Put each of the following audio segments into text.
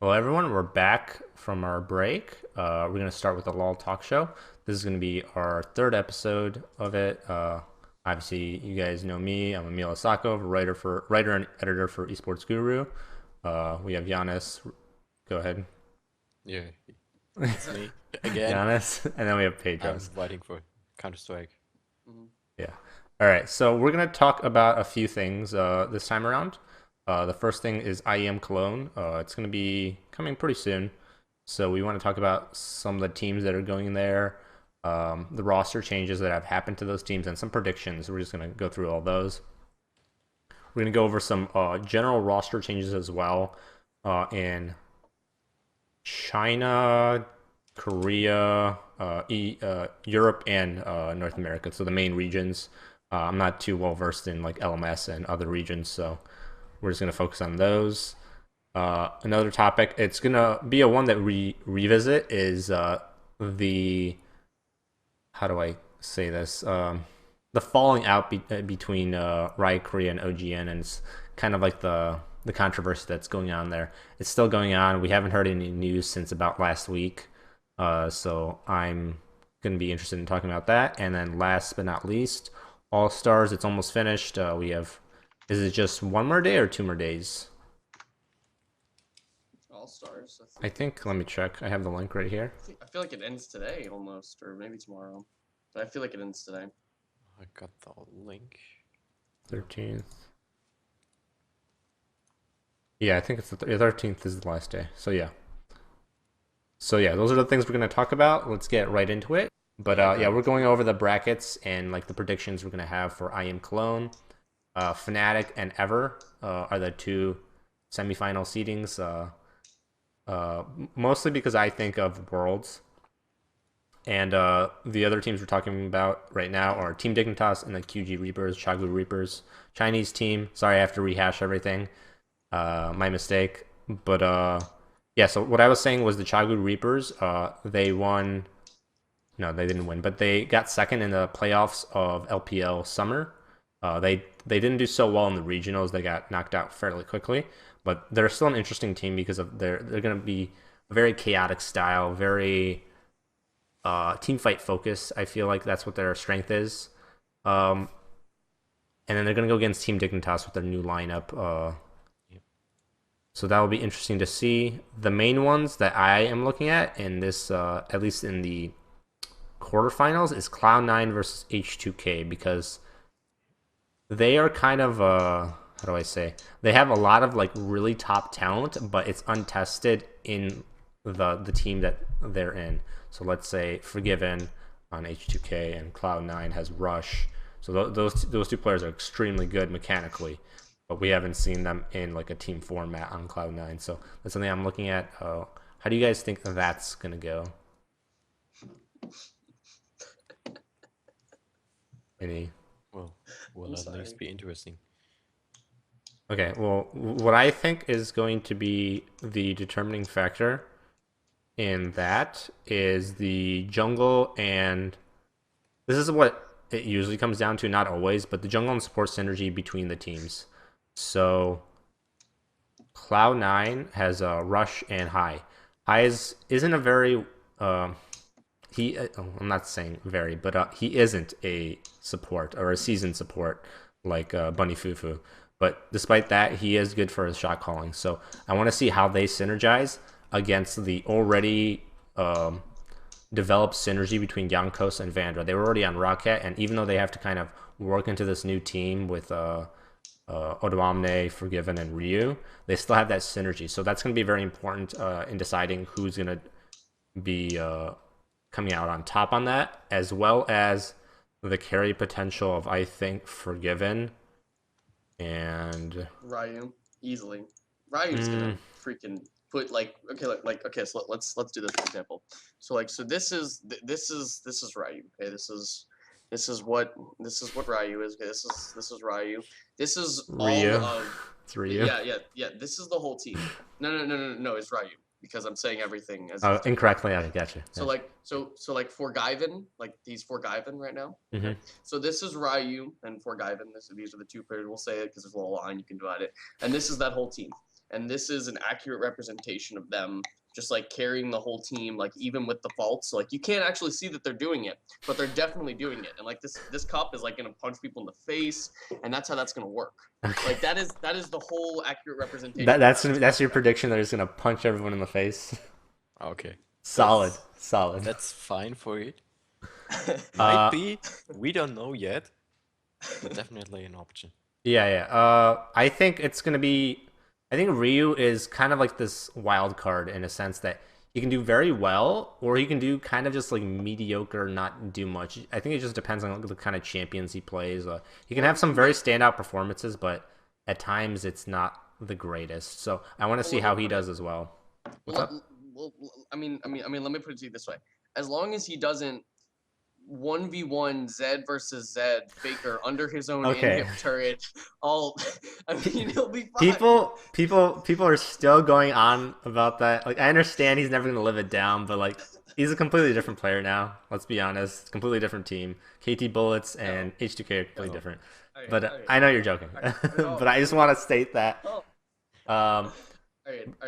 Well, everyone, we're back from our break. We're going to start with the LOL talk show. This is going to be our third episode of it. Obviously, you guys know me. I'm Emil Osako, writer and editor for Esports Guru. We have Giannis. Go ahead, Yeah, it's me again. Giannis, and then we have I'm Pedros. writing for Counter-Strike. Mhm. Yeah. All right. So we're going to talk about a few things this time around. The first thing is IEM Cologne. It's going to be coming pretty soon. So we want to talk about some of the teams that are going there, the roster changes that have happened to those teams, and some predictions. We're just going to go through all those. We're going to go over some general roster changes as well in China, Korea, Europe, and North America. So the main regions. I'm not too well versed in like LMS and other regions, so we're just going to focus on those. Another topic, it's going to be a one that we revisit, is the, how do I say this? The falling out between Riot Korea and OGN, and it's kind of like the controversy that's going on there. It's still going on. We haven't heard any news since about last week. So I'm going to be interested in talking about that. And then last but not least, All Stars. It's almost finished. We have, is it just one more day or two more days? All stars. I think, let me check. I have the link right here. I feel like it ends today almost, or maybe tomorrow. But I feel like it ends today. I got the link. 13th. Yeah, I think it's the 13th is the last day. So yeah. So yeah, those are the things we're going to talk about. Let's get right into it. But yeah, we're going over the brackets and like the predictions we're going to have for IEM Cologne. Fnatic and Ever are the two semifinal seedings. Mostly because I think of Worlds. And the other teams we're talking about right now are Team Dignitas and the QG Reapers, Chagu Reapers. Chinese team. Sorry, I have to rehash everything. My mistake. But yeah, so what I was saying was the Chagu Reapers, they won. No, they didn't win, but they got second in the playoffs of LPL Summer. They didn't do so well in the regionals. They got knocked out fairly quickly, but they're still an interesting team because of they're going to be a very chaotic style, very team fight focus. I feel like that's what their strength is. Um, and then they're going to go against Team Dignitas with their new lineup. Yep. So that will be interesting to see. The main ones that I am looking at in this, at least in the quarterfinals, is Cloud9 versus H2K, because they are kind of how do I say? They have a lot of like really top talent, but it's untested in the team that they're in. So let's say Forgiven on H2K and Cloud9 has Rush. So those two players are extremely good mechanically, but we haven't seen them in like a team format on Cloud9. So that's something I'm looking at. How do you guys think that's gonna go? Any? Well, will I'm at sorry. least be interesting. Okay, well, what I think is going to be the determining factor in that is the jungle, and this is what it usually comes down to, not always, but the jungle and support synergy between the teams. So Cloud9 has Rush and High. High isn't a very I'm not saying very, but he isn't a support or a seasoned support like Bunny Fufu. But despite that, he is good for his shot calling. So I want to see how they synergize against the already developed synergy between Yankos and Vandra. They were already on Rocket, and even though they have to kind of work into this new team with Odamne, Forgiven, and Ryu, they still have that synergy. So that's going to be very important in deciding who's going to be coming out on top on that, as well as the carry potential of, I think, Forgiven and Ryu, easily. Ryu's gonna freaking put like okay. So let's do this for example. So this is Ryu. Okay, this is what Ryu is. Okay, this is Ryu. This is all Ryu. of It's Ryu. yeah. This is the whole team. No. It's Ryu because I'm saying everything as Oh, if incorrectly. Okay, gotcha. So like for Guyven, like he's for Guyven right now. Mm-hmm. So this is Ryu and for Guyven. These are the two players. We'll say it because there's a little line you can divide it. And this is that whole team. and this is an accurate representation of them just like carrying the whole team, like even with the faults. So like you can't actually see that they're doing it, but they're definitely doing it. And like this cup is like gonna punch people in the face, and that's how that's gonna work. Like that is the whole accurate representation. That's your prediction that he's gonna punch everyone in the face. Okay. Solid, solid. That's fine for it. Uh, Might be. We don't know yet. But definitely an option. Yeah. I think it's gonna be. I think Ryu is kind of like this wild card in a sense that he can do very well, or he can do kind of just like mediocre, not do much. I think it just depends on the kind of champions he plays. He can have some very standout performances, but at times it's not the greatest. So I want to see how he does as well. What's up? Well, I mean, let me put it to you this way: as long as he doesn't 1v1 Zed versus Zed Faker under his own Okay. in-hip turret, I mean, he'll be fine. People are still going on about that. Like, I understand he's never gonna live it down, but like, he's a completely different player now. Let's be honest, completely different team. KT Bullets and H2K are completely different. But I know you're joking. But I just want to state that.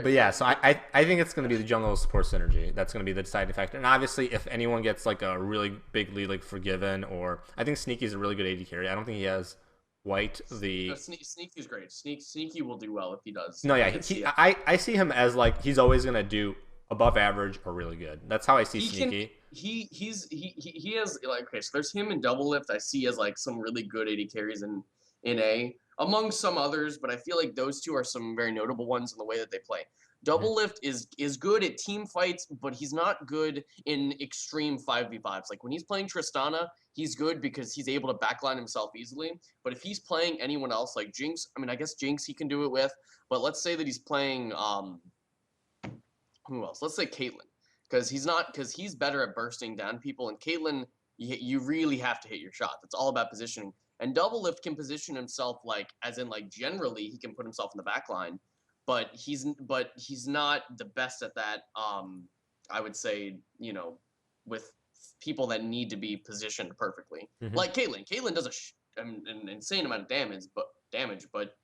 But yeah, so I think it's going to be the jungle support synergy. That's going to be the deciding factor. And obviously, if anyone gets like a really big lead, like Forgiven, or I think Sneaky's a really good AD carry. I don't think he has White. Sneaky's great. Sneaky will do well if he does. No, yeah, I see him as like he's always going to do above average or really good. That's how I see Sneaky. He has like, okay, so there's him in Double Lift. I see as like some really good AD carries in A, among some others, but I feel like those two are some very notable ones in the way that they play. Double Lift is good at team fights, but he's not good in extreme 5v5s. Like when he's playing Tristana, he's good because he's able to backline himself easily. But if he's playing anyone else like Jinx, I mean, I guess Jinx he can do it with, but let's say that he's playing who else? Let's say Caitlyn, because he's better at bursting down people, and Caitlyn, you really have to hit your shot. It's all about positioning. And Double Lift can position himself like, as in like generally he can put himself in the back line, but he's not the best at that. I would say, you know, with people that need to be positioned perfectly, like Caitlyn. Caitlyn does an insane amount of damage, but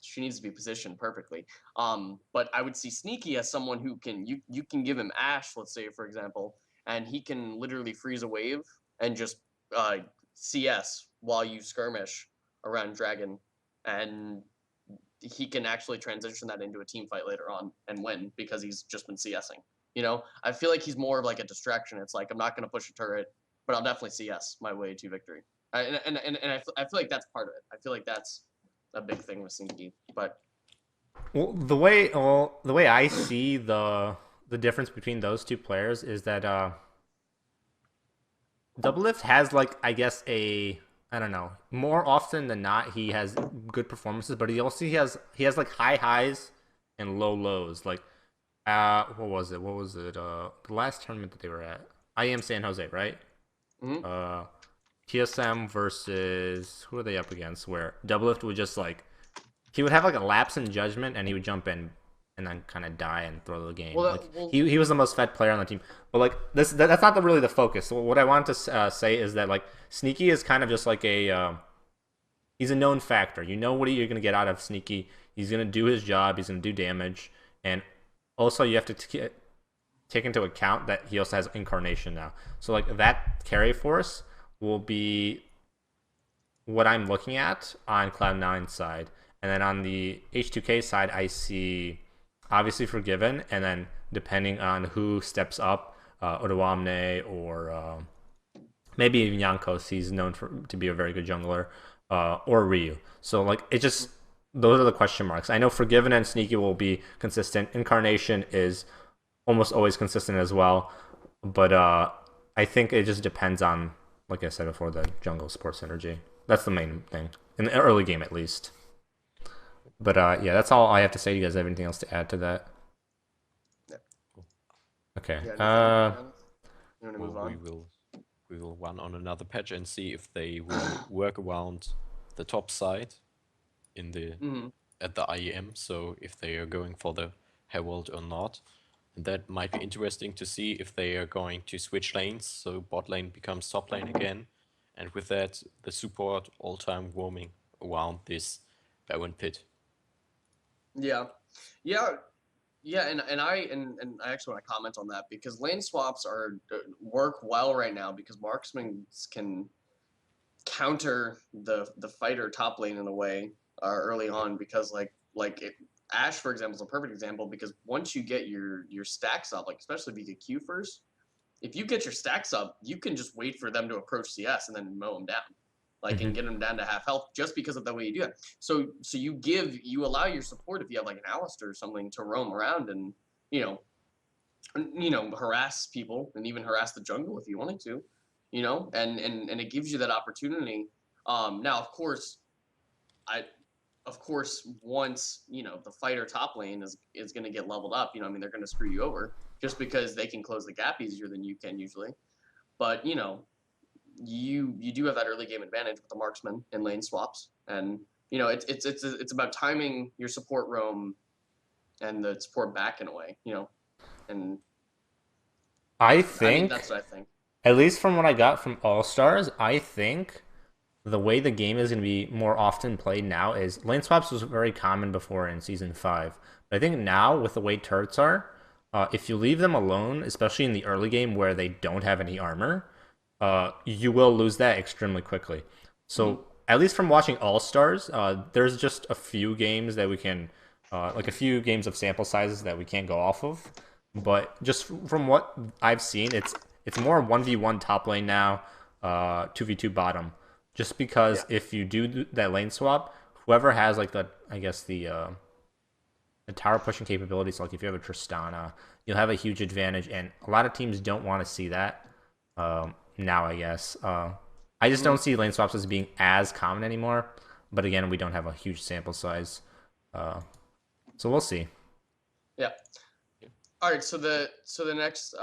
she needs to be positioned perfectly. But I would see Sneaky as someone who can you can give him Ashe, let's say for example, and he can literally freeze a wave and just CS while you skirmish around Dragon, and he can actually transition that into a team fight later on and win because he's just been CSing. You know, I feel like he's more of like a distraction. It's like I'm not going to push a turret, but I'll definitely CS my way to victory. And I feel like that's part of it. I feel like that's a big thing with Sneaky. But the way I see the difference between those two players is that Double Lift has like, I guess, I don't know, more often than not he has good performances, but he has like high highs and low lows. Like what was it? The last tournament that they were at? IEM San Jose, right? TSM versus who are they up against? Where Double Lift would just like he would have like a lapse in judgment and he would jump in and then kind of die and throw the game. He was the most fed player on the team. But like that's not really the focus. So what I want to say is that like Sneaky is kind of just like he's a known factor. You know what you're gonna get out of Sneaky. He's gonna do his job. He's gonna do damage, and also you have to take into account that he also has Incarnation now. So like that carry force will be what I'm looking at on Cloud9's side, and then on the H2K side, I see obviously Forgiven, and then depending on who steps up, Odoamne or maybe even Yankos, he's known to be a very good jungler, or Ryu. So like it just those are the question marks. I know Forgiven and Sneaky will be consistent. Incarnation is almost always consistent as well, but I think it just depends on, like I said before, the jungle support synergy. That's the main thing in the early game, at least. But yeah, that's all I have to say. You guys have anything else to add to that? Yeah. Okay. You want to move Well, on? we will run on another patch and see if they will work around the top side in the at the IEM. So if they are going for the Herald or not. And that might be interesting to see if they are going to switch lanes, so bot lane becomes top lane again, and with that the support all time roaming around this Baron pit. Yeah. Yeah, yeah, and I actually want to comment on that because lane swaps are work well right now because marksmen can counter the fighter top lane in a way early on because Ash for example is a perfect example because once you get your stacks up, like especially if you get Q first, if you get your stacks up, you can just wait for them to approach CS and then mow them down, like and Mhm. get them down to half health just because of the way you do it. So you allow your support if you have like an Alistar or something to roam around and you know harass people and even harass the jungle if you wanted to, and it gives you that opportunity. Now I of course once the fighter top lane is going to get leveled up, I mean they're going to screw you over just because they can close the gap easier than you can usually. But you do have that early game advantage with the marksman and lane swaps, and it's about timing your support roam and the support back in a way, and I I mean think, that's what I think. at least from what I got from All Stars, I think the way the game is going to be more often played now is lane swaps was very common before in season 5. But I think now with the way turrets are, if you leave them alone, especially in the early game where they don't have any armor, you will lose that extremely quickly. Mm-hmm. So at least from watching All Stars, there's just a few games that we can, like a few games of sample sizes that we can't go off of. But just from what I've seen, it's more 1v1 top lane now, 2v2 bottom. Just Yeah. because if you do that lane swap, whoever has like the tower pushing capabilities, like if you have a Tristana, you'll have a huge advantage, and a lot of teams don't want to see that. Now, I guess. I just Mm-hmm. don't see lane swaps as being as common anymore. But again, we don't have a huge sample size, uh, so we'll see. Yeah. All right. So the next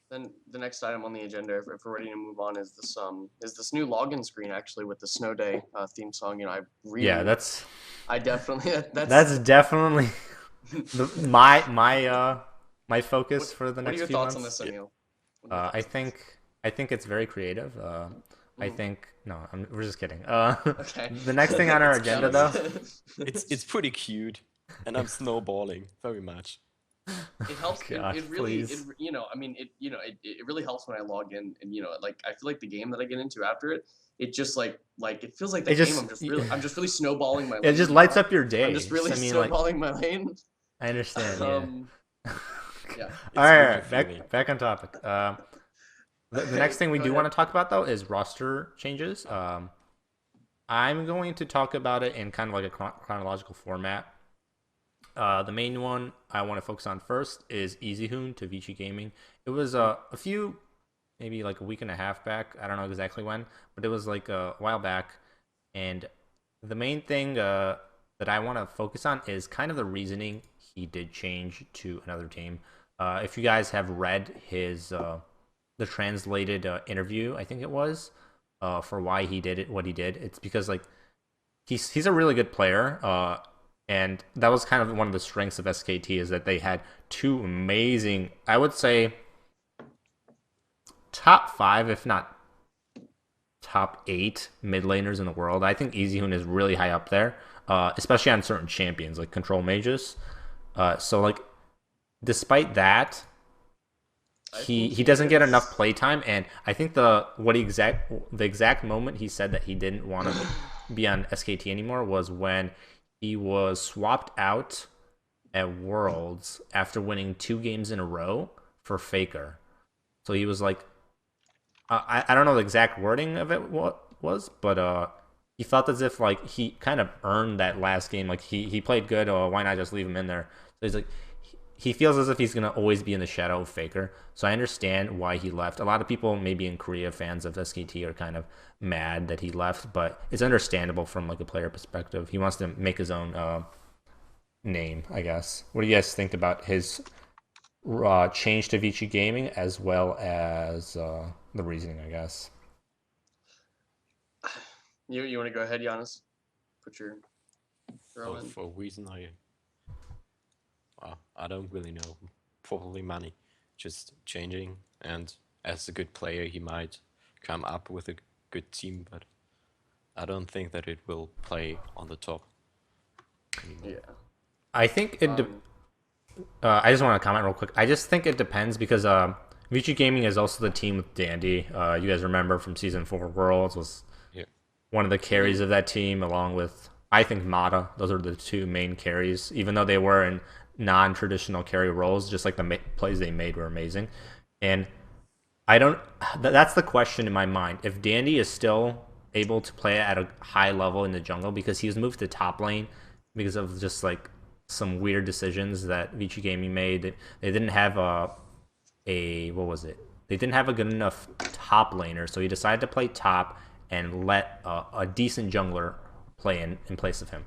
then the next item on the agenda, if we're ready to move on, is this new login screen actually with the Snow Day theme song. Yeah, that's I definitely that's that's definitely my what focus for the what are next your few thoughts on months. this, Yeah. Emil? What are your I thoughts on this? think it's very creative. I Mm-hmm. think no, we're just kidding. Okay. The next thing on our It's agenda cute. though, It's pretty cute, and I'm snowballing very much. It helps gosh, it really please. I mean it really helps when I log in, and like I feel like the game that I get into after it just like it feels like It that game just I'm just really snowballing my it lane, just lights up your I'm day. just really I mean, like snowballing my lane. I understand. Yeah. um yeah. All It's right, all really right, feeling. back on topic. The next thing we Go do ahead. want to talk about though is roster changes. I'm going to talk about it in kind of like a chronological format. The main one I want to focus on first is Easyhoon to Vici Gaming. It was a few, maybe like a week and a half back. I don't know exactly when, but it was like a while back. And the main thing that I want to focus on is kind of the reasoning he did change to another team. If you guys have read his the translated interview, I think it was, for why he did it, what he did, it's because like he's a really good player. And that was kind of one of the strengths of SKT is that they had two amazing, I would say, top five, if not top eight mid laners in the world. I think Easyhoon is really high up there, especially on certain champions like control mages. So like, despite that, I he think he he doesn't get enough is. playtime, and I think the exact moment he said that he didn't want to be on SKT anymore was when he was swapped out at Worlds after winning 2 games in a row for Faker. So he was like, I don't know the exact wording of it what was, but he felt as if like he kind of earned that last game. Like he played good. Why not just leave him in there? So he's like, he feels as if he's gonna always be in the shadow of Faker. So I understand why he left. A lot of people, maybe in Korea, fans of SKT, are kind of mad that he left, but it's understandable from like a player perspective. He wants to make his own name, I guess. What do you guys think about his change to Vici Gaming as well as the reasoning, I guess? You want to go ahead, Giannis? Put your throw So in. for a reason I don't really know. Probably money. Just changing, and as a good player, he might come up with a good team, but I don't think that it will play on the top anymore. Yeah. I think it. Um, I just want to comment real quick. I just think it depends because Vici Gaming is also the team with Dandy. You guys remember from season 4 Worlds was Yeah. one of the carries mhm. of that team, along with I think Mata. Those are the two main carries, even though they were in non-traditional carry roles. Just like the plays they made were amazing, and I don't. That's the question in my mind. If Dandy is still able to play at a high level in the jungle because he was moved to top lane because of just like some weird decisions that Vici Gaming made. They didn't have a what was it? They didn't have a good enough top laner, so he decided to play top and let a decent jungler play in place of him.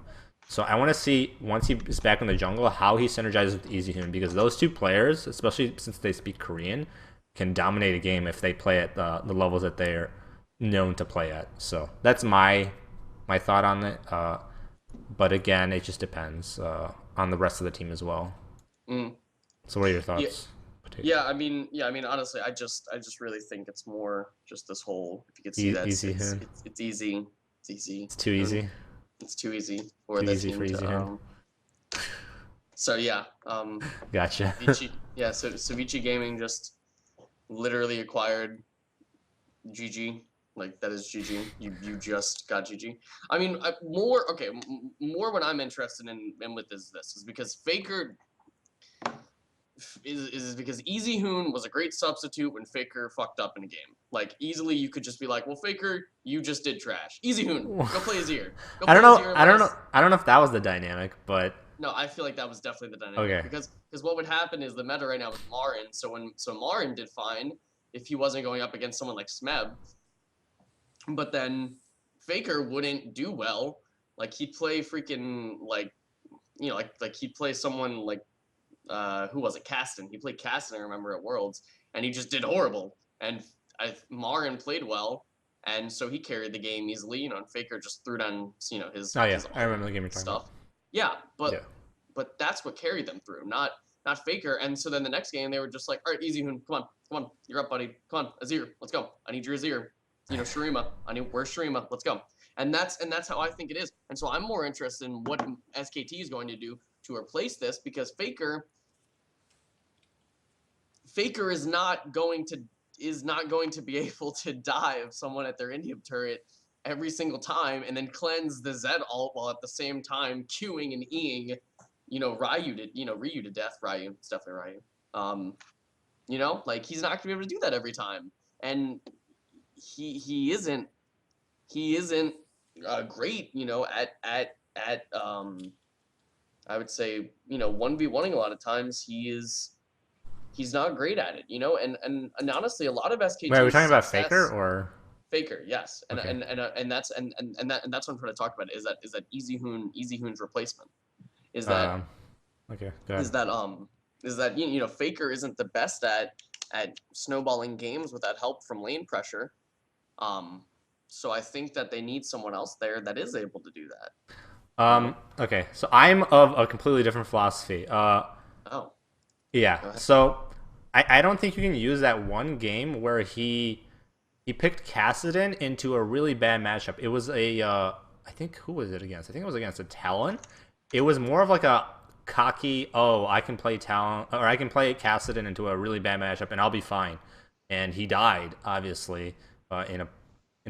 So I want to see once he is back in the jungle how he synergizes with Easyhoon because those two players, especially since they speak Korean, can dominate a game if they play at the levels that they're known to play at. So that's my thought on it. But again, it just depends on the rest of the team as well. Mm. So what are your Yeah, thoughts? I mean, honestly, I just really think it's more just this whole. If you could see that, Easyhoon. it's easy. It's easy. It's too easy. It's too easy for Too the easy team for to Easyhoon. So yeah, Gotcha. Vici, yeah, so Vici Gaming just literally acquired GG. Like that is GG. You just got GG. I mean, more okay. More what I'm interested in with this is because Faker is because Easyhoon was a great substitute when Faker fucked up in a game. Like easily you could just be like, well, Faker, you just did trash. Easyhoon, go play Azir. Go I play don't know. Azir and I let don't us. know. I don't know if that was the dynamic, but No, I feel like that was definitely the dynamic okay. because what would happen is the meta right now is MaRin. So MaRin did fine if he wasn't going up against someone like Smeb, but then Faker wouldn't do well. Like he'd play freaking like like he'd play someone like who was it? Caston. He played Caston, I remember, at Worlds, and he just did horrible. And Marin played well, and so he carried the game easily. And Faker just threw down Oh yeah, his I remember the game you're talking about. stuff. Yeah, Yeah. but that's what carried them through, not Faker. And so then the next game they were just like, all right, Easyhoon, come on, you're up, buddy. Come on, Azir, let's go. I need your Azir. Shurima. Where's Shurima? Let's go. And that's how I think it is. And so I'm more interested in what SKT is going to do to replace this because Faker is not going to be able to dive someone at their Indium turret every single time and then cleanse the Zed ult while at the same time queuing and Eing, Ryu to death. Ryu, it's definitely Ryu. Like he's not gonna be able to do that every time. And he isn't great, at I would say, 1v1ing a lot of times he's not great at it, and honestly, a lot of Wait, are we SKT's talking about Faker success. or Faker, yes, okay? and that's what I'm trying to talk about. Is that Easyhoon's replacement? Is that Um. Okay. Go ahead. is that Faker isn't the best at snowballing games without help from lane pressure. So I think that they need someone else there that is able to do that. Okay. So I'm of a completely different philosophy. Oh, Yeah. go ahead. So I don't think you can use that one game where he picked Kassadin into a really bad matchup. It was I think who was it against? I think it was against a Talon. It was more of like a cocky, oh, I can play Talon or I can play Kassadin into a really bad matchup and I'll be fine. And he died, obviously, in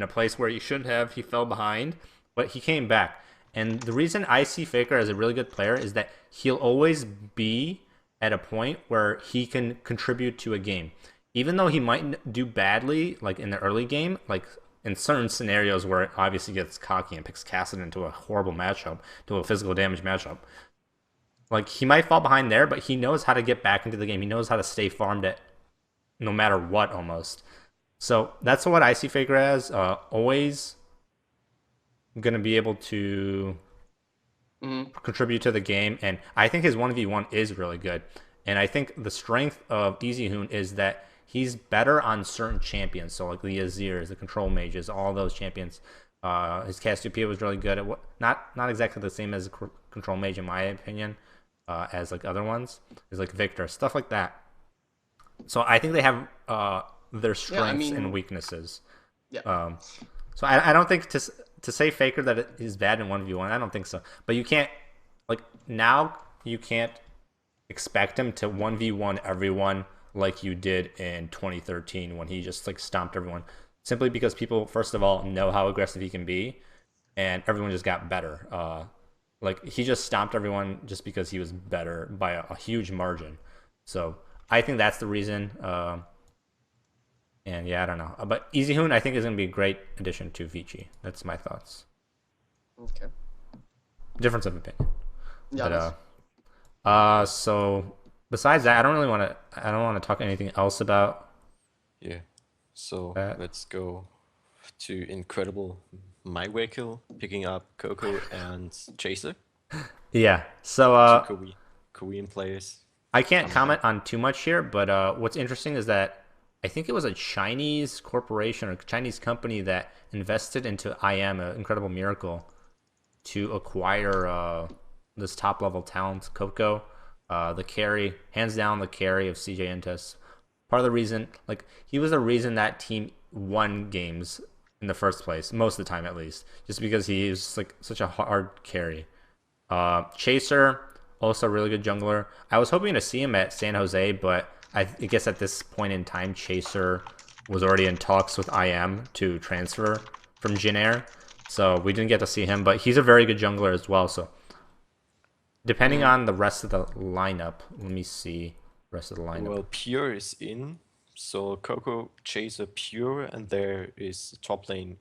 a place where he shouldn't have. He fell behind, but he came back. And the reason I see Faker as a really good player is that he'll always be at a point where he can contribute to a game. Even though he might do badly, like in the early game, like in certain scenarios where it obviously gets cocky and picks Cassidy into a horrible matchup, to a physical damage matchup, like he might fall behind there, but he knows how to get back into the game. He knows how to stay farmed at no matter what almost. So that's what I see Faker as. Always going to be able to Mm-hmm. contribute to the game, and I think his 1v1 is really good. And I think the strength of Easyhoon is that he's better on certain champions. So like the Azirs, the control mages, all those champions. His Cassiopeia was really good at what not exactly the same as a control mage in my opinion, as like other ones. Is like Victor, stuff like that. So I think they have their strengths and weaknesses. Yeah. So I don't think to say Faker that it is bad in 1v1, I don't think so. But you can't, like, now you can't expect him to 1v1 everyone like you did in 2013 when he just like stomped everyone. Simply because people, first of all, know how aggressive he can be, and everyone just got better. Like he just stomped everyone just because he was better by a huge margin. So I think that's the reason. And yeah, I don't know. But Easyhoon, I think, is going to be a great addition to Vici. That's my thoughts. Okay. Difference of opinion. Yeah. So besides that, I don't want to talk anything else about Yeah. So that. let's go to incredible My Vehicle picking up Coco and Chaser, Yeah. So two Korean players. I can't Coming comment up. on too much here, but what's interesting is that I think it was a Chinese corporation or Chinese company that invested into IM, an Incredible Miracle, to acquire this top level talent, Coco, the carry, hands down the carry of CJ Intes. Part of the reason, like he was the reason that team won games in the first place, most of the time at least, just because he is like such a hard carry. Chaser, also a really good jungler. I was hoping to see him at San Jose, but I guess at this point in time, Chaser was already in talks with IM to transfer from Jin Air. So we didn't get to see him, but he's a very good jungler as well. So depending on the rest of the lineup, let me see the rest of the lineup. Well, Pure is in. So Coco, Chaser, Pure, and there is top lane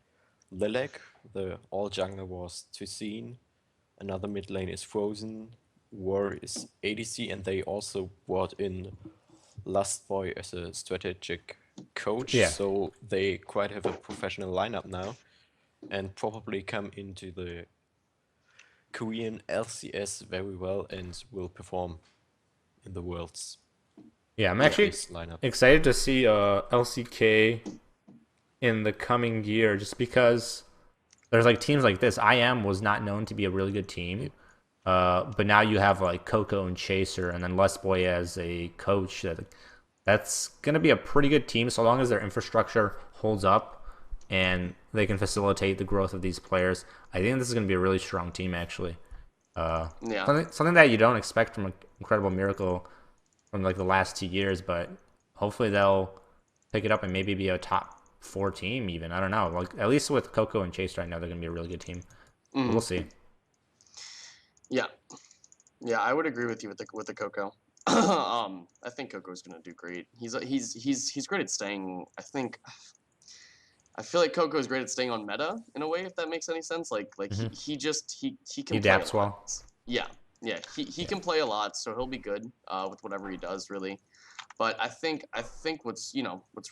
Lilac. The all jungler was Tusine. Another mid lane is Frozen. War is ADC, and they also brought in Lustboy as a strategic coach. Yeah. So they quite have a professional lineup now, and probably come into the Korean LCS very well and will perform in the Worlds. Yeah, I'm with actually this lineup. excited to see LCK in the coming year, just because there's like teams like this. IM was not known to be a really good team, but now you have like Coco and Chaser, and then Les Boy as a coach. That's gonna be a pretty good team, so long as their infrastructure holds up and they can facilitate the growth of these players. I think this is gonna be a really strong team, actually. Yeah. Something that you don't expect from an Incredible Miracle from like the last 2 years, but hopefully they'll pick it up and maybe be a top 4 team even. I don't know. Like at least with Coco and Chase right now, they're gonna be a really good team. But we'll see. Yeah. Yeah, I would agree with you with the Coco. I think Coco's gonna do great. He's great at staying. I feel like Coco's great at staying on meta in a way, if that makes any sense. Like he can He play a adapts lot. well. Yeah, yeah. He can play a lot, so he'll be good with whatever he does, really. But I think what's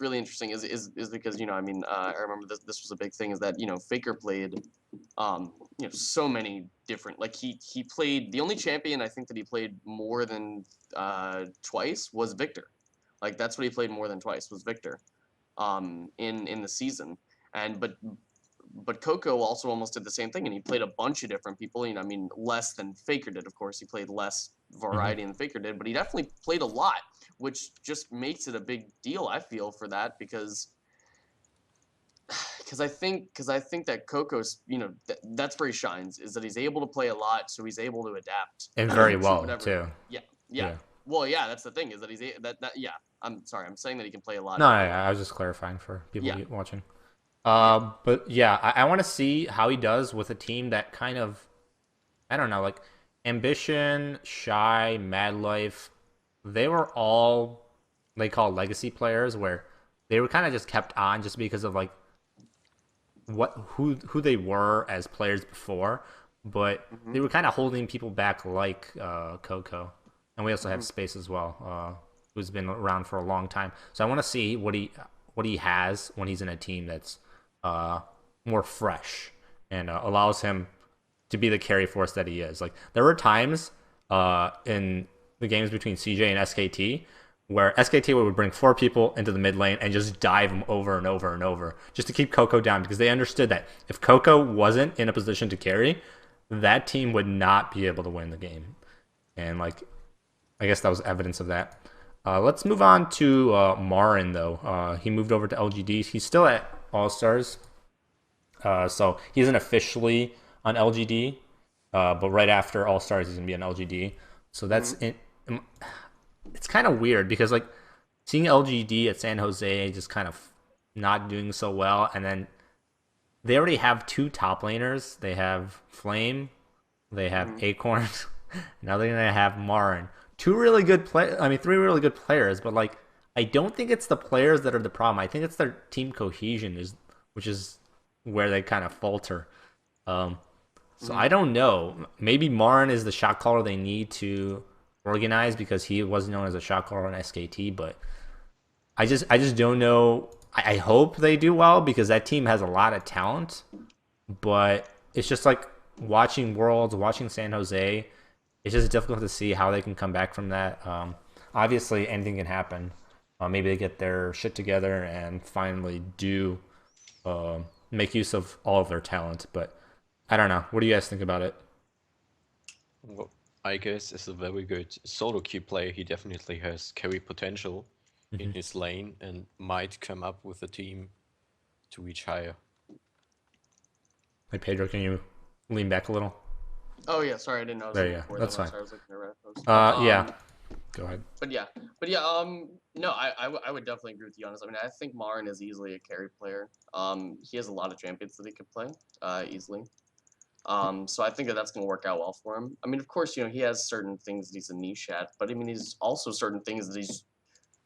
really interesting is because I remember this was a big thing, is that Faker played so many different, like he played, the only champion I think that he played more than twice was Victor. Like that's what he played more than twice, was Victor in the season. And but Coco also almost did the same thing, and he played a bunch of different people. Less than Faker did, of course. He played less variety than Faker did, but he definitely played a lot, which just makes it a big deal, I feel, for that, because I think that Coco's, that's where he shines, is that he's able to play a lot, so he's able to adapt And very to well whatever. too. Yeah. Yeah. Well, yeah, that's the thing, is that yeah. I'm sorry, I'm saying that he can play a lot. No, I was just clarifying for people Yeah. watching. But yeah, I want to see how he does with a team that kind of, I don't know, like Ambition, Shy, Mad Life. They were all they call legacy players, where they were kind of just kept on just because of like who they were as players before, but they were kind of holding people back, like Coco. And we also have Space as well, who's been around for a long time. So I want to see what he has when he's in a team that's more fresh and allows him to be the carry force that he is. Like there were times in the games between CJ and SKT where SKT would bring 4 people into the mid lane and just dive them over and over and over just to keep Coco down, because they understood that if Coco wasn't in a position to carry, that team would not be able to win the game. And like, I guess that was evidence of that. Let's move on to MaRin, though. He moved over to LGD. He's still at All-Stars. So he isn't officially on LGD, but right after All-Stars, he's going to be on LGD. So it's kind of weird because like seeing LGD at San Jose just kind of not doing so well, and then they already have two top laners. They have Flame, they have Acorn. Now they're gonna have MaRin. Two really good three really good players, but like I don't think it's the players that are the problem. I think it's their team cohesion which is where they kind of falter. So I don't know. Maybe MaRin is the shot caller they need to organize because he was known as a shot caller in SKT, but I just don't know. I hope they do well because that team has a lot of talent, but it's just like watching Worlds, watching San Jose. It's just difficult to see how they can come back from that. Obviously, anything can happen. Maybe they get their shit together and finally do make use of all of their talent, but I don't know. What do you guys think about it? Well, I guess is a very good solo queue player. He definitely has carry potential in his lane and might come up with a team to reach higher. Hey, Pedro, can you lean back a little? Oh yeah, sorry, I didn't know. There you go. That's fine. I was looking at post. Yeah. Go ahead. But yeah, no, I would definitely agree with you on this. I mean, I think MaRin is easily a carry player. He has a lot of champions that he could play, easily. So I think that's going to work out well for him. I mean, of course, he has certain things that he's a niche at, but I mean, he's also certain things that he's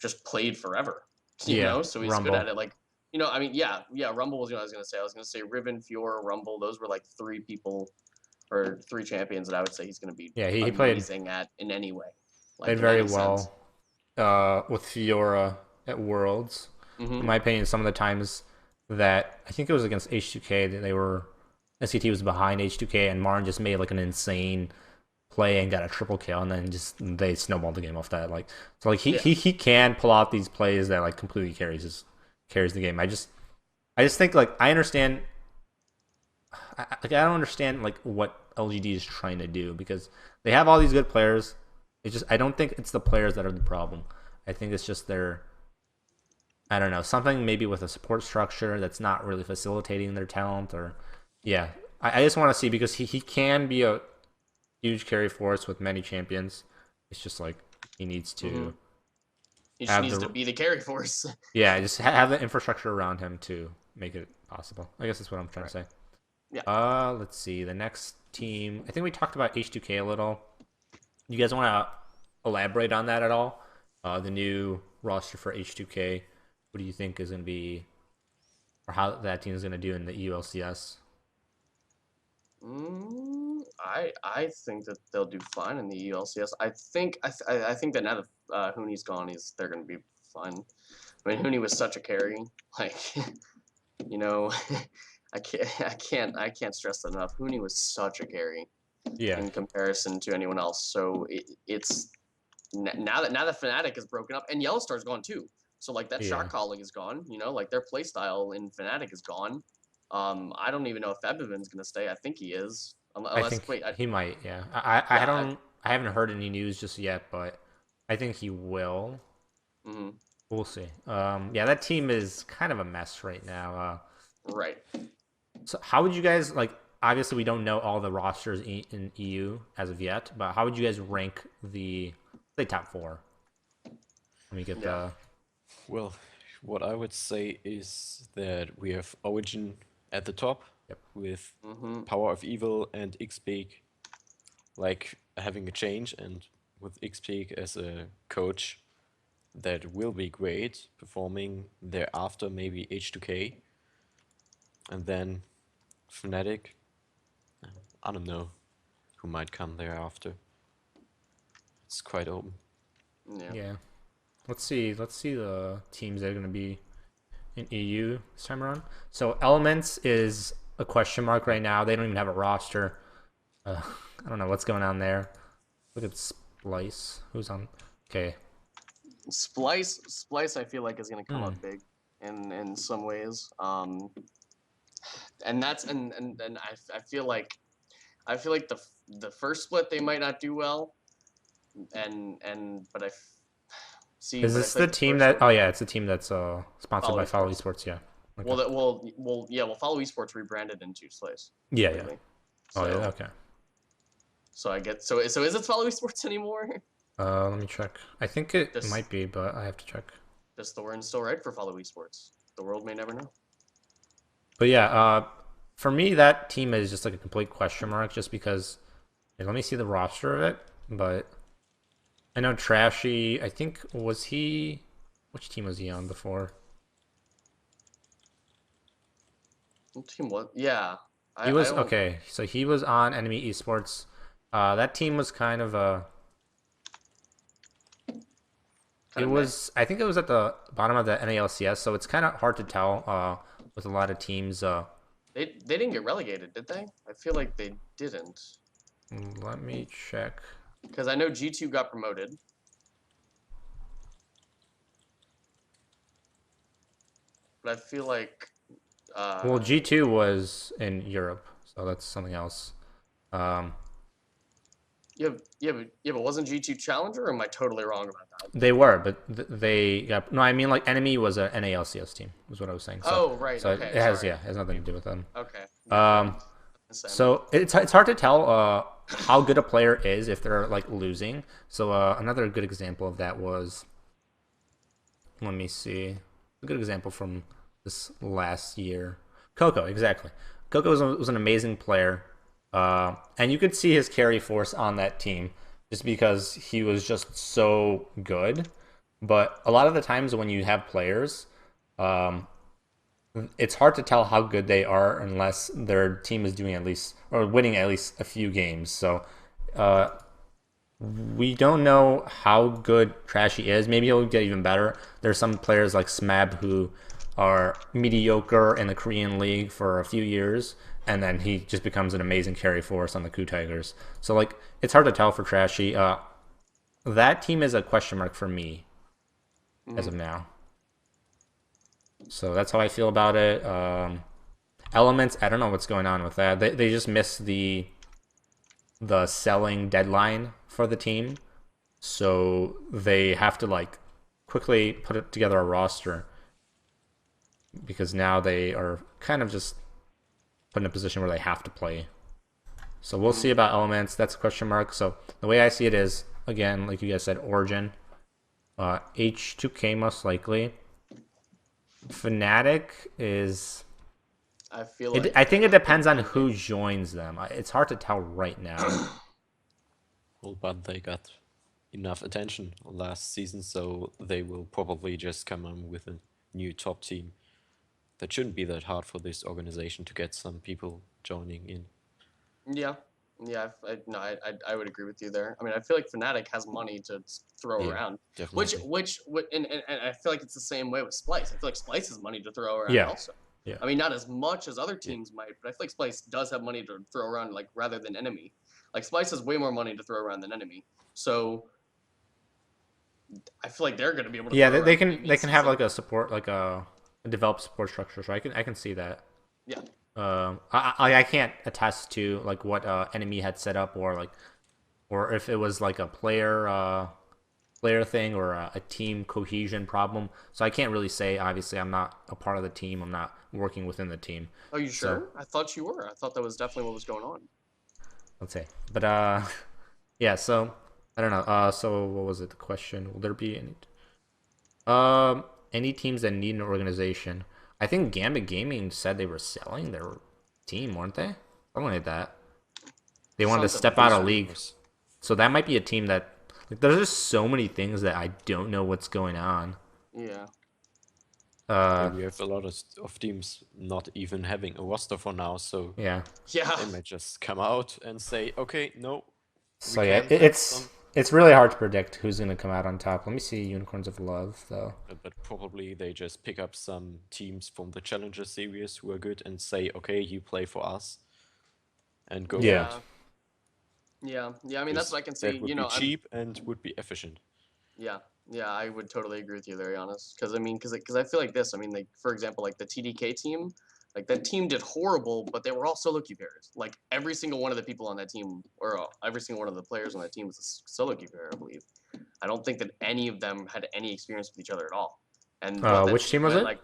just played forever. You know, so he's Rumble. good at it. Like, I mean, yeah, Rumble was what I was going to say. I was going to say Riven, Fiora, Rumble. Those were like three people or three champions that I would say he's going to be he played amazing at in any way. Like, played very well with Fiora at Worlds. In my opinion, some of the times that I think it was against H2K that they were SCT was behind H2K and MaRin just made like an insane play and got a triple kill, and then just they snowballed the game off that. Like so, like he can pull out these plays that like completely carries the game. I just think like I understand. I don't understand like what LGD is trying to do because they have all these good players. It's just I don't think it's the players that are the problem. I think it's just I don't know, something maybe with a support structure that's not really facilitating their talent or I just want to see because he can be a huge carry force with many champions. It's just like he needs to he just needs to be the carry force. Yeah, just have the infrastructure around him to make it possible. I guess that's what I'm trying to say. Yeah. Let's see. The next team, I think we talked about H2K a little. You guys want to elaborate on that at all? The new roster for H2K. What do you think is going to be, or how that team is going to do in the EU LCS? I think that they'll do fine in the EU LCS. I think that now that Hooney's gone, they're going to be fine. I mean, Hooney was such a carry. Like, I can't stress that enough. Hooney was such a carry. Yeah. In comparison to anyone else. So it's now that Fnatic is broken up and YellOwStaR's gone too. So like that shot calling is gone. Like their play style in Fnatic is gone. I don't even know if Ebevin's gonna stay. I think he is. He might. Yeah. I haven't heard any news just yet, but I think he will. We'll see. That team is kind of a mess right now. Right. So how would you guys like? Obviously, we don't know all the rosters in EU as of yet, but how would you guys rank the top four? Let me get the. Well, what I would say is that we have Origin at the top with Power of Evil and Xpeak like having a change, and with Xpeak as a coach that will be great, performing thereafter maybe H2K, and then Fnatic. I don't know who might come thereafter. It's quite open. Yeah. Let's see the teams that are going to be in EU this time around. So Elements is a question mark right now. They don't even have a roster. I don't know what's going on there. Look at Splice. Who's on? Okay. Splice I feel like is going to come up big in some ways. And that's and I feel like the first split they might not do well, but I see. Is this the team that? Oh yeah, it's the team that's sponsored by Follow Esports. Yeah. Okay. Well, Follow Esports rebranded into Slice. Yeah. Oh yeah. Okay. So is it Follow Esports anymore? Let me check. I think it This- might be, but I have to check. Does Thorin still write for Follow Esports? The world may never know. But yeah, for me, that team is just like a complete question mark, just because. Let me see the roster of it, but I know Trashy. I think was he? Which team was he on before? What team was? Yeah, He was I don't- okay. So he was on Enemy Esports. That team was kind of a. kinda meh. was. I think it was at the bottom of the NALCS, so it's kind of hard to tell. With a lot of teams. They didn't get relegated, did they? I feel like they didn't. Let me check. Because I know G2 got promoted. But I feel like Well, G2 was in Europe, so that's something else. but wasn't G2 Challenger, or am I totally wrong about that? They were, but they got no. I mean, like Enemy was a NALCS team, is what I was saying. So, Oh, right, So okay, it has sorry. it has nothing to do with them. Okay. So it's hard to tell how good a player is if they're like losing. So another good example of that was, let me see, a good example from this last year. Coco, exactly. Coco was an amazing player, and you could see his carry force on that team just because he was just so good. But a lot of the times when you have players, it's hard to tell how good they are unless their team is doing at least or winning at least a few games. So we don't know how good Trashy is. Maybe he'll get even better. There's some players like Smab who are mediocre in the Korean League for a few years, and then he just becomes an amazing carry force on the Coup Tigers. So like it's hard to tell for Trashy. That team is a question mark for me as of now. So that's how I feel about it. Elements, I don't know what's going on with that. They just missed the selling deadline for the team, so they have to like quickly put it together a roster because now they are kind of just put in a position where they have to play. So we'll see about Elements. That's a question mark. So the way I see it is, again, like you guys said, Origin, H2K most likely. Fnatic is. I feel like I think it depends on who joins them. It's hard to tell right now. Well, but they got enough attention last season, so they will probably just come on with a new top team. That shouldn't be that hard for this organization to get some people joining in. yeah. I would agree with you there. I mean, I feel like Fnatic has money to throw Yeah, around, definitely. and I feel like it's the same way with Splice. I feel like Splice has money to throw around Yeah. also. Yeah. I mean, not as much as other teams might, but I feel like Splice does have money to throw around, like rather than Enemy. Like Splice has way more money to throw around than Enemy, so I feel like they're going to be able to. Yeah, throw they around can have season. like a support, like a developed support structure. So I can see that. Yeah. I can't attest to like what Enemy had set up or if it was like a player thing or a team cohesion problem. So I can't really say. Obviously, I'm not a part of the team. I'm not working within the team. Oh, you sure? I thought you were. I thought that was definitely what was going on. Let's say, but yeah. So I don't know. So what was it? The question: will there be any teams that need an organization? I think Gambit Gaming said they were selling their team, weren't they? Something like that. They wanted to Something step out of These league, rumors. so that might be a team that. Like, there's just so many things that I don't know what's going on. Yeah. And we have a lot of teams not even having a roster for now, so Yeah. Yeah. they might just come out and say, okay, no. So we yeah, can't have some- it's really hard to predict who's gonna come out on top. Let me see Unicorns of Love though. But probably they just pick up some teams from the Challenger series who are good and say, okay, you play for us, and go. Yeah. for it. Yeah. I mean, that's what I can see. That would be cheap and would be efficient. Yeah, I would totally agree with you there, Giannis. Because I mean, because I feel like this. I mean, like for example, like the TDK team, like that team did horrible, but they were all solo queue pairs. Like every single one of the people on that team, or every single one of the players on that team was a solo queue pair, I believe. I don't think that any of them had any experience with each other at all. And Which team was it? Like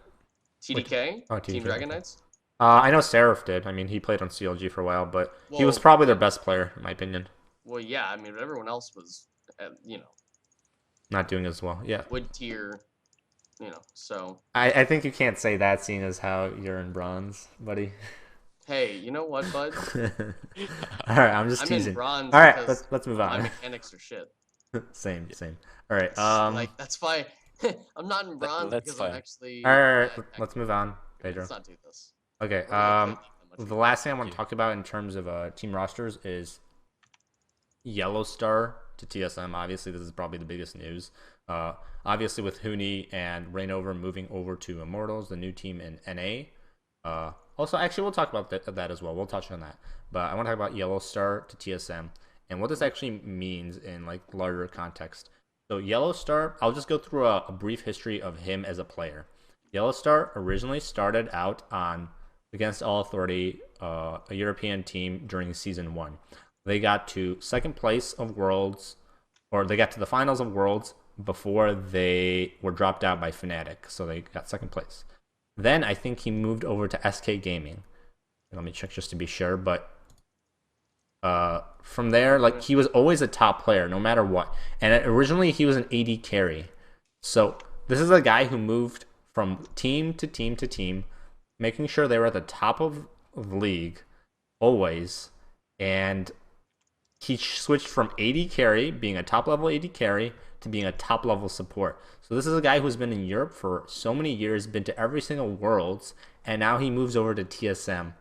TDK, Oh, Team TDK, Dragon okay. Knights. I know Seraph did. I mean, he played on CLG for a while, but he was Well, probably their best player in my opinion. Well, yeah, I mean, but everyone else was, Not doing as well. Yeah. wood tier, so. I think you can't say that, seeing as how you're in bronze, buddy. Hey, you know what, bud? All right, I'm just I'm in teasing. bronze All right, because let's move my on. mechanics are shit. Same, same. All right. Like, that's why I'm not in bronze That's because I'm fine. actually All right. bad Let's technically. move on, Okay, Pedro. let's not do this. Okay. We're not gonna play that much The either. last thing I want to Yeah. talk about in terms of team rosters is YellOwStaR to TSM. Obviously, this is probably the biggest news. Obviously, with Huni and Rainover moving over to Immortals, the new team in NA. Also, actually, we'll talk about that as well. We'll touch on that. But I want to talk about YellOwStaR to TSM and what this actually means in like larger context. So YellOwStaR, I'll just go through a brief history of him as a player. YellOwStaR originally started out on Against All Authority, a European team during season 1. They got to second place of Worlds, or they got to the finals of Worlds before they were dropped out by Fnatic, so they got second place. Then I think he moved over to SK Gaming. Let me check just to be sure, but from there, like he was always a top player no matter what. And originally he was an AD carry. So this is a guy who moved from team to team to team, making sure they were at the top of the league always. And he switched from AD carry, being a top level AD carry, to being a top level support. So this is a guy who's been in Europe for so many years, been to every single Worlds, and now he moves over to TSM.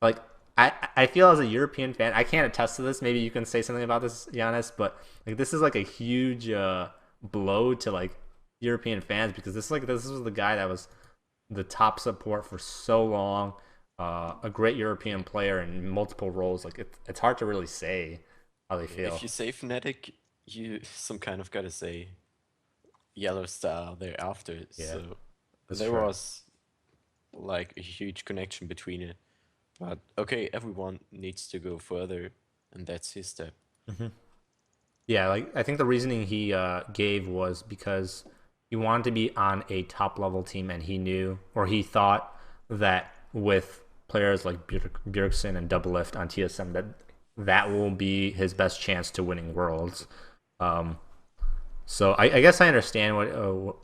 Like I feel as a European fan, I can't attest to this. Maybe you can say something about this, Giannis, but like this is like a huge blow to like European fans, because this was the guy that was the top support for so long, a great European player in multiple roles. Like it's hard to really say how they feel. If you say Fnatic, you some kind of gotta say YellOwStaR thereafter. Yeah, So that's there true. was like a huge connection between it. But okay, everyone needs to go further, and that's his step. Yeah, like I think the reasoning he gave was because he wanted to be on a top level team, and he knew, or he thought, that with players like Bjergsen and Doublelift on TSM, that will be his best chance to winning Worlds. So I guess I understand what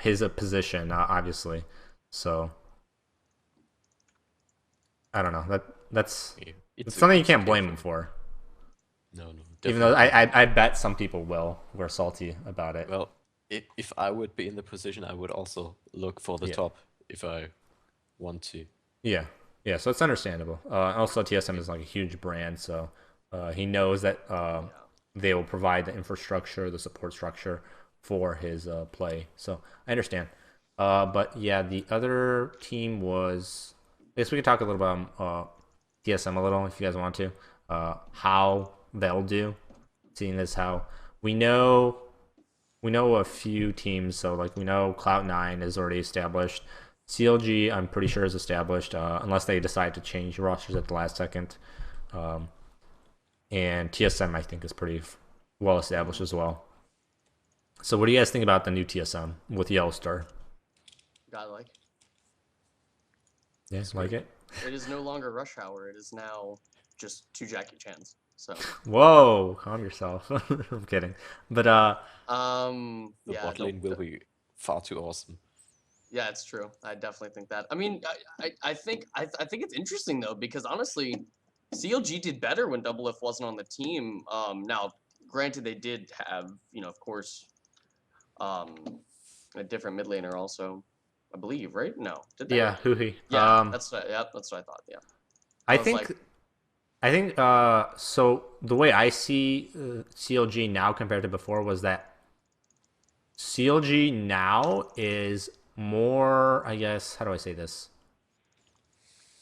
his position, obviously. So I don't know. That's Yeah, it's it's something you it's can't okay blame for him him. for. No, no, Even though definitely not. I bet some people will. We're salty about it. Well, if I would be in the position, I would also look for the Yeah. top if I want to. Yeah, yeah. So it's understandable. Also, TSM is like a huge brand, so he knows that they will provide the infrastructure, the support structure for his play. So I understand. But yeah, the other team was. I guess we could talk a little about TSM a little if you guys want to. How they'll do, seeing as how we know a few teams. So like we know Cloud9 is already established. CLG, I'm pretty sure, is established, unless they decide to change rosters at the last second. Um, and TSM, I think, is pretty well established as well. So, what do you guys think about the new TSM with YellOwStaR? Guy like. Yeah, like it? It is no longer Rush Hour. It is now just two Jackie Chans. So. Whoa, calm yourself. I'm kidding, but The Yeah. bot lane will be far too awesome. Yeah, it's true. I definitely think that. I mean, I think it's interesting though, because honestly, CLG did better when Double F wasn't on the team. Now, granted, they did have, of course, a different mid laner also, I believe, right? No, did they? yeah, hooey. Yeah, that's what I thought. Yeah. I was think like, I think so the way I see CLG now compared to before was that CLG now is more, I guess, how do I say this?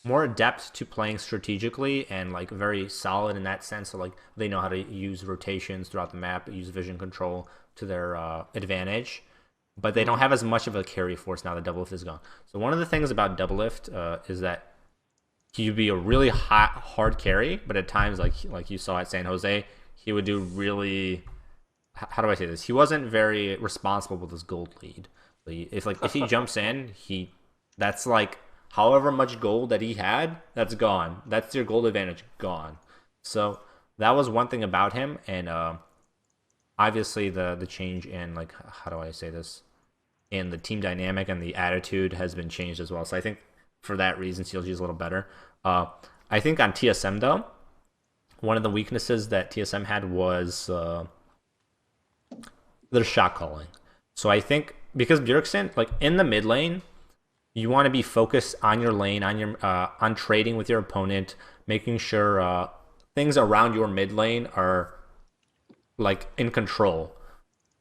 More adept to playing strategically and like very solid in that sense. So like they know how to use rotations throughout the map, use vision control to their advantage, but they don't have as much of a carry force now that Doublelift is gone. So one of the things about Doublelift is that he'd be a really hard carry, but at times like you saw at San Jose, he would do really, how do I say this? He wasn't very responsible with his gold lead. If he jumps in, that's like however much gold that he had, that's gone. That's your gold advantage gone. So that was one thing about him, and obviously the change in, like, how do I say this, in the team dynamic and the attitude has been changed as well. So I think for that reason, CLG is a little better. I think on TSM though, one of the weaknesses that TSM had was their shot calling. So I think because Bjergsen, like in the mid lane, you want to be focused on your lane, on your on trading with your opponent, making sure things around your mid lane are like in control.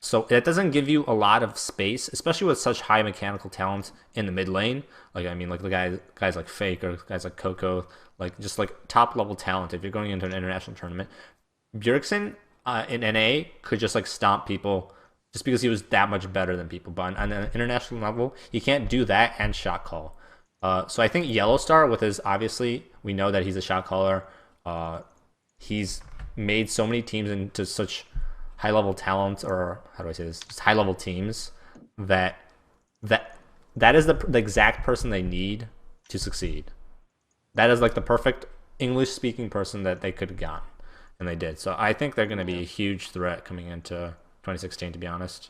So it doesn't give you a lot of space, especially with such high mechanical talent in the mid lane. Like I mean, like the guys like Fake or guys like Coco, like just like top level talent. If you're going into an international tournament, Bjergsen in NA could just like stomp people just because he was that much better than people. But on an international level, you can't do that and shot call. So I think YellOwStaR, with his, obviously we know that he's a shot caller. He's made so many teams into such high level talent, or how do I say this? Just high level teams that that is the exact person they need to succeed. That is like the perfect English speaking person that they could have gotten, and they did. So I think they're going to be a huge threat coming into 2016, to be honest.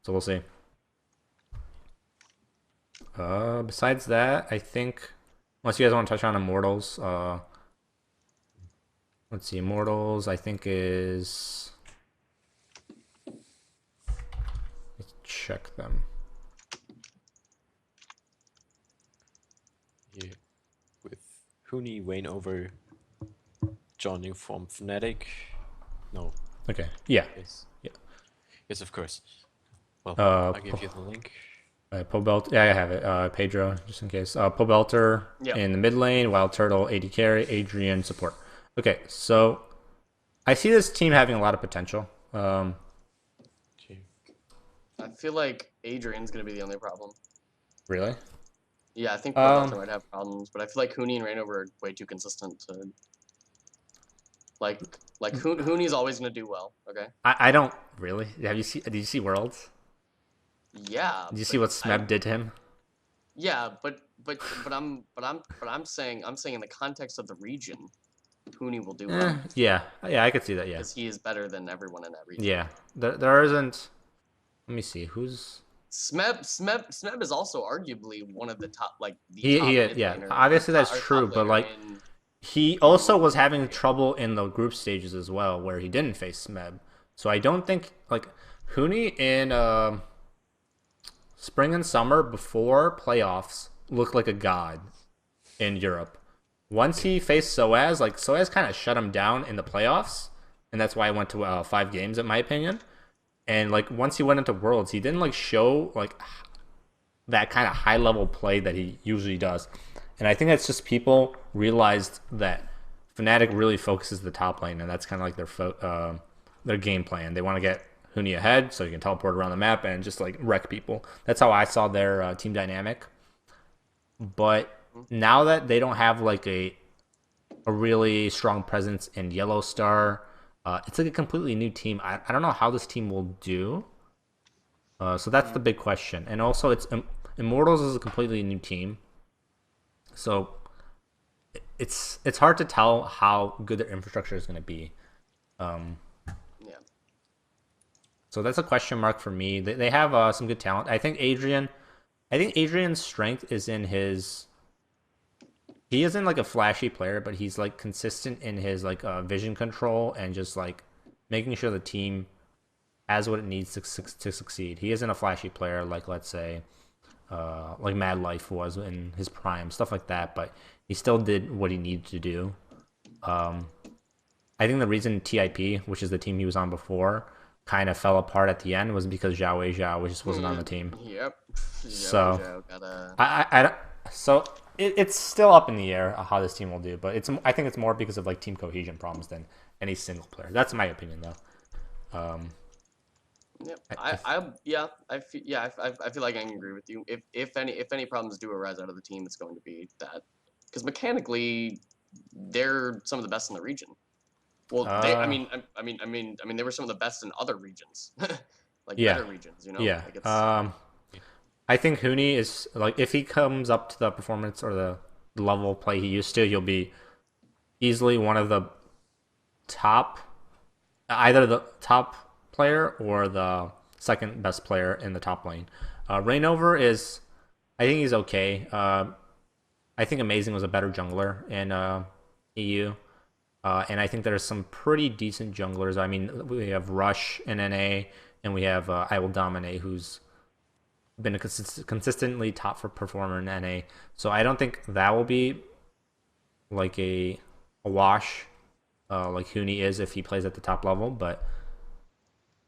So we'll see. Besides that, I think unless you guys want to touch on Immortals, let's see, Immortals I think is, let's check them. Yeah. With Huni, Wayne over joining from Fnatic. No. Okay. Yeah. Yes. Yeah. Yes, of course. Well, Uh, I'll give you the link. Pobelt, yeah, I have it. Pedro, just in case. Pobelter in the mid lane, Wild Turtle, AD carry, Adrian support. Okay, so I see this team having a lot of potential. I feel like Adrian's gonna be the only problem. Really? Yeah, I think Pobelter might have problems, but I feel like Huni and Reignover are way too consistent to like Huni's always gonna do well. Okay. I don't really. Did you see Worlds? Yeah. Did you see what Smeb did to him? Yeah, but I'm saying in the context of the region, Huni will do well. Yeah, I could see that. Yeah, because he is better than everyone in that region. Yeah, there isn't. Let me see who's. Smeb is also arguably one of the top, like the He top yeah. mid-laner, Obviously top- that's or true, top but laner like in- he also was having trouble in the group stages as well, where he didn't face Smeb. So I don't think like Huni in spring and summer before playoffs looked like a god in Europe. Once he faced Soaz, like Soaz kind of shut him down in the playoffs, and that's why I went to 5 games, in my opinion. And like once he went into Worlds, he didn't like show like that kind of high level play that he usually does. And I think that's just people realized that Fnatic really focuses the top lane, and that's kind of like their game plan. They want to get Huni ahead so he can teleport around the map and just like wreck people. That's how I saw their team dynamic. But now that they don't have like a really strong presence in YellOwStaR, it's like a completely new team. I don't know how this team will do. So that's the big question. And also, it's Immortals is a completely new team, so it's hard to tell how good their infrastructure is going to be. yeah. So that's a question mark for me. They have some good talent. I think Adrian's strength is in his. He isn't like a flashy player, but he's like consistent in his like vision control and just like making sure the team has what it needs to succeed. He isn't a flashy player like, let's say, like Mad Life was in his prime, stuff like that. But he still did what he needed to do. I think the reason TIP, which is the team he was on before, kind of fell apart at the end was because Zhao just wasn't on the team. Yep. So gotta... it's still up in the air how this team will do, but I think it's more because of like team cohesion problems than any single player. That's my opinion, though. Yep. I feel like I can agree with you. If any problems do arise out of the team, it's going to be that, because mechanically, they're some of the best in the region. Well, they were some of the best in other regions, like better regions, you know. Yeah. Like it's, I think Huni is like, if he comes up to the performance or the level of play he used to, he'll be easily one of the either the top player or the second best player in the top lane. Rainover is, I think he's okay. I think Amazing was a better jungler in EU. And I think there's some pretty decent junglers. I mean, we have Rush in NA, and we have I Will Dominate, who's been a consistently top for performer in NA. So I don't think that will be like a wash like Huni is if he plays at the top level. But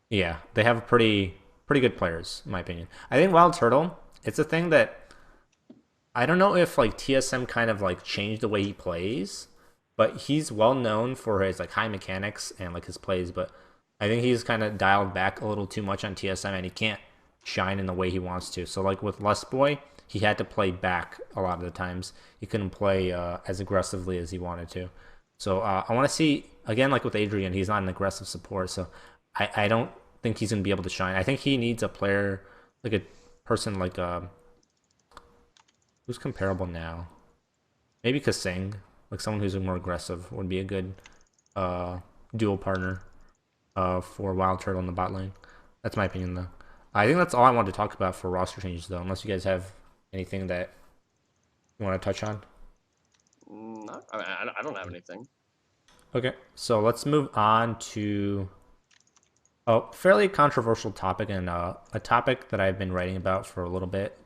yeah, they have pretty good players, in my opinion. I think Wild Turtle, it's a thing that I don't know if like TSM kind of like changed the way he plays, but he's well known for his like high mechanics and like his plays. But I think he's kind of dialed back a little too much on TSM, and he can't shine in the way he wants to. So like with Lust Boy, he had to play back a lot of the times. He couldn't play as aggressively as he wanted to. So I want to see again, like with Adrian, he's not an aggressive support. So I don't think he's gonna be able to shine. I think he needs a player like a person like who's comparable now. Maybe Kasing, like someone who's more aggressive would be a good dual partner for Wild Turtle in the bot lane. That's my opinion, though. I think that's all I wanted to talk about for roster changes, though. Unless you guys have anything that you want to touch on. No, I don't have anything. Okay, so let's move on to a fairly controversial topic, and a topic that I've been writing about for a little bit.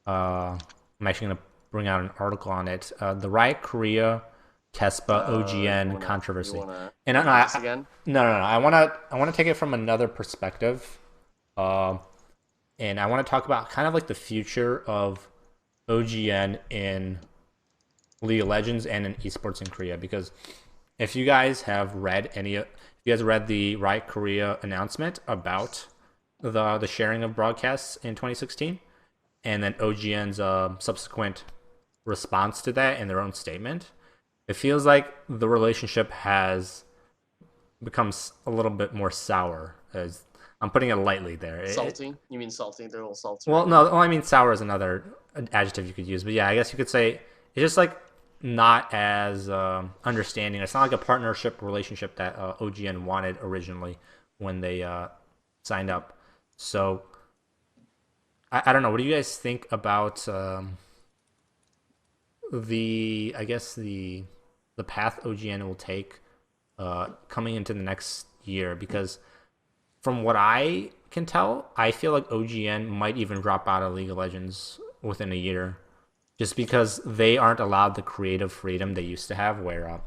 I'm actually going to bring out an article on it. The Riot Korea Kespa OGN controversy. And no. I want to take it from another perspective. And I want to talk about kind of like the future of OGN in League of Legends and in esports in Korea, because if you guys have read the Riot Korea announcement about the sharing of broadcasts in 2016, and then OGN's subsequent response to that in their own statement, it feels like the relationship has become a little bit more sour. As I'm putting it lightly there. Salty? You mean salty? They're a little salty. Well, no. Well, I mean, sour is another adjective you could use. But yeah, I guess you could say it's just like not as understanding. It's not like a partnership relationship that OGN wanted originally when they signed up. So I don't know. What do you guys think about the path OGN will take coming into the next year? Because from what I can tell, I feel like OGN might even drop out of League of Legends within a year, just because they aren't allowed the creative freedom they used to have, where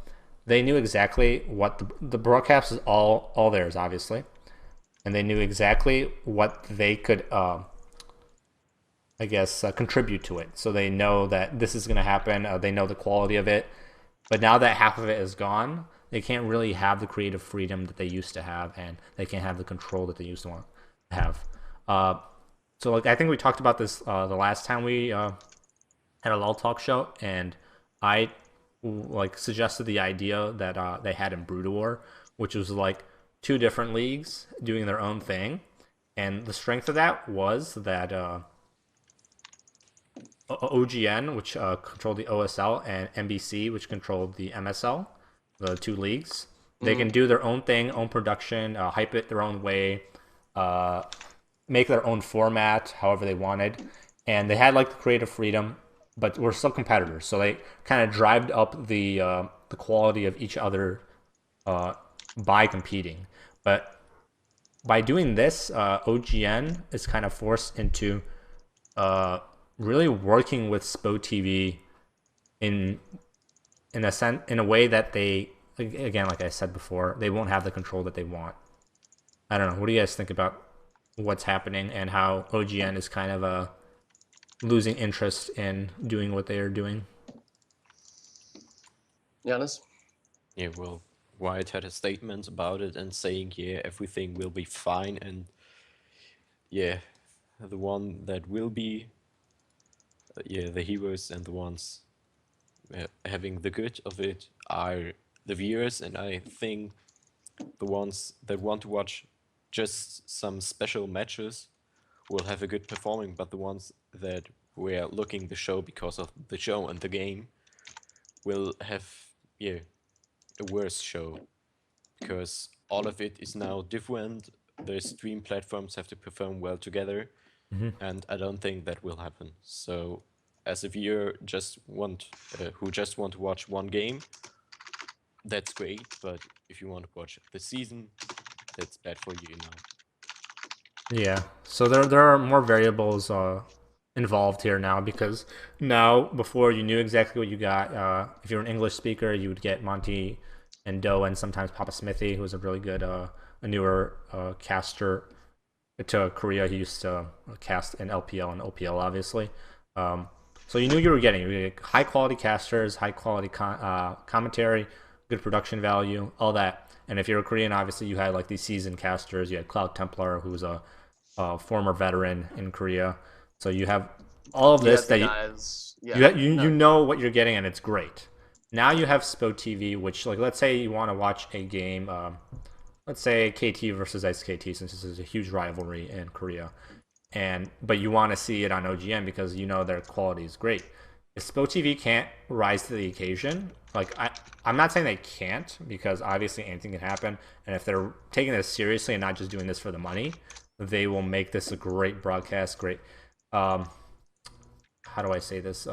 they knew exactly what the broadcast is all theirs, obviously, and they knew exactly what they could contribute to it. So they know that this is going to happen. They know the quality of it. But now that half of it is gone, they can't really have the creative freedom that they used to have, and they can't have the control that they used to want to have. So like I think we talked about this the last time we had a LoL talk show, and I like suggested the idea that they had in Brood War, which was like two different leagues doing their own thing, and the strength of that was that OGN, which controlled the OSL, and NBC, which controlled the MSL, the two leagues. They can do their own thing, own production, hype it their own way, make their own format however they wanted, and they had like the creative freedom, but we're still competitors. So they kind of drived up the quality of each other by competing. But by doing this, OGN is kind of forced into really working with SPO.TV in a way that they, again, like I said before, they won't have the control that they want. I don't know. What do you guys think about what's happening and how OGN is kind of losing interest in doing what they are doing? Giannis? Yeah, well, Wyatt had a statement about it and saying, yeah, everything will be fine, and yeah, the one that will be, the heroes and the ones having the good of it are the viewers, and I think the ones that want to watch just some special matches will have a good performing, but the ones that were looking the show because of the show and the game will have a worse show. because all of it is now different. The stream platforms have to perform well together, and I don't think that will happen. So, as a viewer, who just want to watch one game, that's great. But if you want to watch the season, that's bad for you now. Yeah. So there are more variables involved here now, because now before you knew exactly what you got. If you're an English speaker, you would get Monty and Doe and sometimes Papa Smithy, who was a really good a newer caster to Korea. He used to cast in LPL and OPL, obviously. So you knew you were getting. You were getting high quality casters, high quality commentary, good production value, all that. And if you're a Korean, obviously you had like these seasoned casters. You had Cloud Templar, who was a former veteran in Korea. So you have all of this that you know what you're getting, and it's great. Now you have SPO TV, which, like, let's say you want to watch a game, let's say KT versus SKT, since this is a huge rivalry in Korea, but you want to see it on OGN because you know their quality is great. If SPO TV can't rise to the occasion, like I'm not saying they can't, because obviously anything can happen, and if they're taking this seriously and not just doing this for the money, they will make this a great broadcast, great. How do I say this?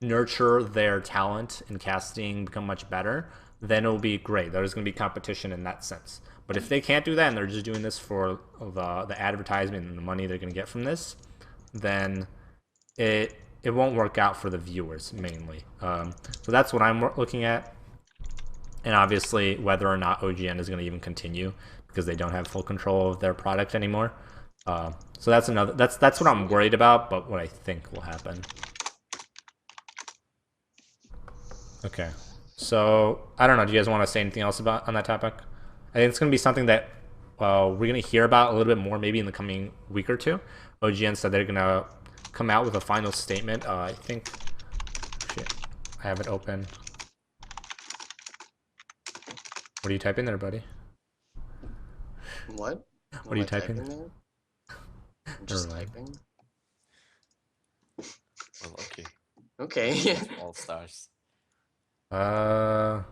Nurture their talent in casting, become much better, then it'll be great. There's going to be competition in that sense. But if they can't do that and they're just doing this for the advertisement and the money they're going to get from this, then it won't work out for the viewers mainly. So that's what I'm looking at, and obviously whether or not OGN is going to even continue, because they don't have full control of their product anymore. So that's what I'm worried about, but what I think will happen. Okay, so I don't know. Do you guys want to say anything else on that topic? I think it's going to be something that we're going to hear about a little bit more maybe in the coming week or two. OGN said they're going to come out with a final statement. I think, shit, I have it open. What are you typing there, buddy? What? What are you typing there? I'm just typing. Well, okay. Okay. All stars. Yeah,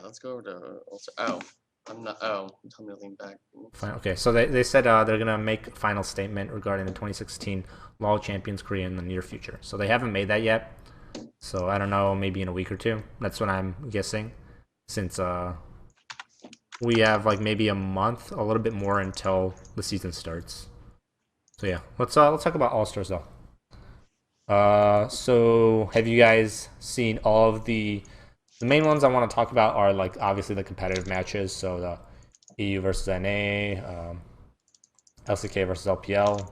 let's go over to also. Oh, I'm not. Oh, tell me to lean back. Fine. Okay, so they said they're gonna make a final statement regarding the 2016 LoL Champions Korea in the near future. So they haven't made that yet. So I don't know, maybe in a week or two. That's what I'm guessing, since we have like maybe a month, a little bit more until the season starts. So yeah, let's talk about All Stars though. So have you guys seen all of the main ones I want to talk about are, like, obviously the competitive matches. So the EU versus NA, LCK versus LPL,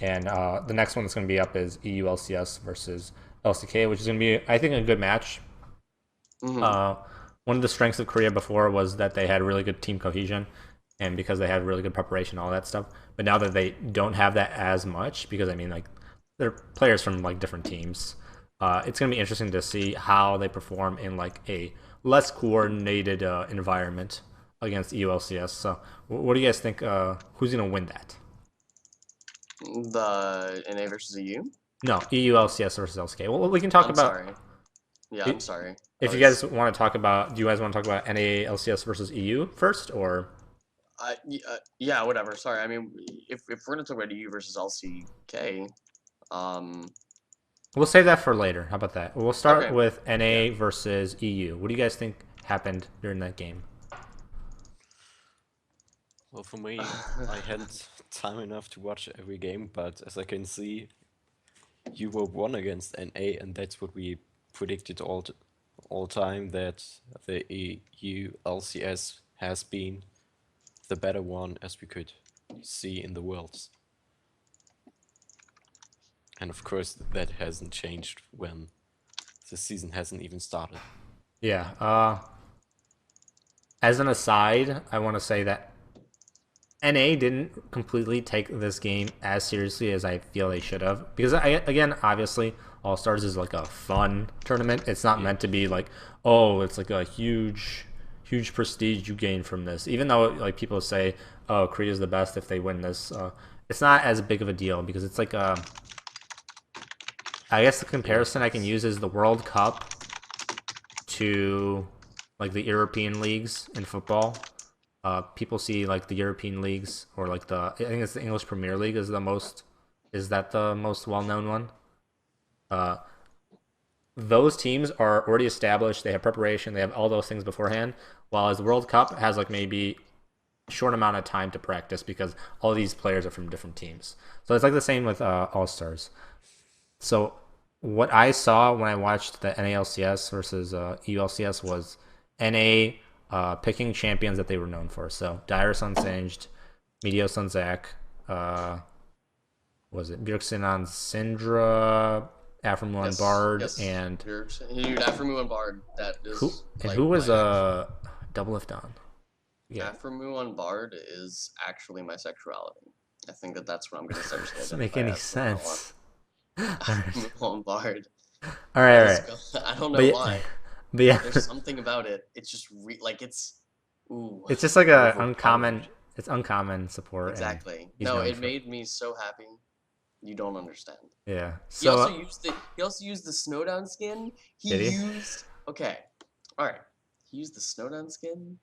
and the next one that's going to be up is EU LCS versus LCK, which is going to be, I think, a good match. One of the strengths of Korea before was that they had really good team cohesion, and because they had really good preparation, all that stuff. But now that they don't have that as much, because I mean, like, they're players from like different teams, it's going to be interesting to see how they perform in like a less coordinated environment against EU LCS. So what do you guys think? Who's going to win that? The NA versus EU? No, EU LCS versus LCK. Well, we can talk about. Sorry. Yeah, I'm sorry. If you guys want to talk about, do you guys want to talk about NA LCS versus EU first, or? Yeah, whatever. Sorry. I mean, if we're gonna talk about EU versus LCK, we'll save that for later. How about that? We'll start with NA versus EU. What do you guys think happened during that game? Well, for me, I hadn't time enough to watch every game, but as I can see, Europe won against NA, and that's what we predicted all time, that the EU LCS has been the better one, as we could see in the Worlds. And of course, that hasn't changed when the season hasn't even started. Yeah. As an aside, I want to say that NA didn't completely take this game as seriously as I feel they should have. Because, again, obviously, All Stars is like a fun tournament. It's not meant to be like, oh, it's like a huge prestige you gain from this. Even though, like, people say, oh, Korea's the best if they win this, it's not as big of a deal, because it's like I guess the comparison I can use is the World Cup to like the European leagues in football. People see like the European leagues or like I think it's the English Premier League is the most. Is that the most well-known one? Uh, those teams are already established. They have preparation. They have all those things beforehand. While as the World Cup has like maybe short amount of time to practice because all these players are from different teams. So it's like the same with All Stars. So what I saw when I watched the NALCS versus EU LCS was NA picking champions that they were known for. So Dyrus Unsinged, Meteos Unzac, was it Bjergsen on Syndra, Aframu on Bard, and Aframu on Bard. That is who was Double Lift on? Yeah. Aframu on Bard is actually my sexuality. I think that's what I'm going to start. Doesn't make any sense. Aframu on Bard. All right. I don't know why. But yeah, there's something about it. It's just it's. Ooh. It's just like a uncommon. It's uncommon support. Exactly. No, it made me so happy. You don't understand. Yeah. So he also used the Snowdown skin. Okay. All right. He used the Snowdown skin.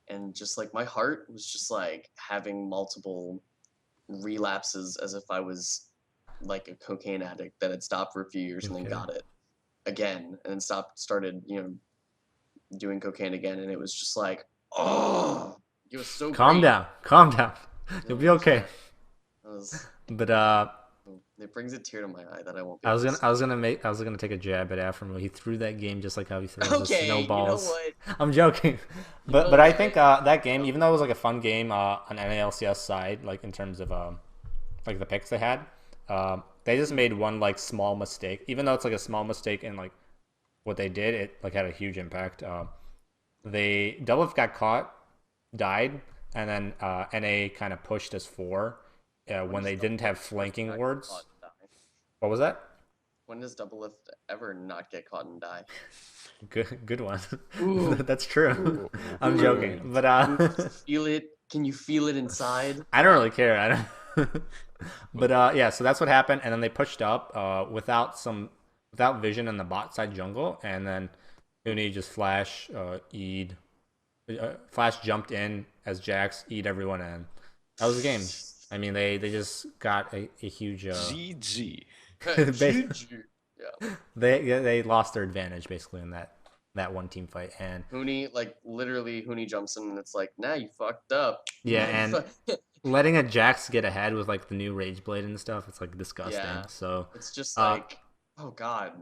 And just like my heart was just like having multiple relapses as if I was like a cocaine addict that had stopped for a few years and then got it again and then started, doing cocaine again. And it was just like, oh, it was so Calm down. You'll be okay. But it brings a tear to my eye that I won't be. I was gonna take a jab at Aframu. He threw that game just like how he throws the snowballs. You know what? I'm joking, but I think that game, even though it was like a fun game on NALCS side, like in terms of like the picks they had, they just made one like small mistake. Even though it's like a small mistake in like what they did, it like had a huge impact. They Double Lift got caught, died, and then NA kind of pushed as 4 when they didn't have flanking wards. What was that? When does Double Lift ever not get caught and die? Good one. That's true. I'm joking, but feel it? Can you feel it inside? I don't really care. I don't. But yeah, so that's what happened, and then they pushed up without vision in the bot side jungle, and then Uni just flash flash jumped in as Jax, everyone in. That was the game. I mean, they just got a huge GG. Yeah. They lost their advantage basically in that one team fight, and Hooney jumps in and it's like, nah, you fucked up. Yeah, and letting a Jax get ahead with like the new Rage Blade and stuff, it's like disgusting. Yeah. So it's just like, oh god.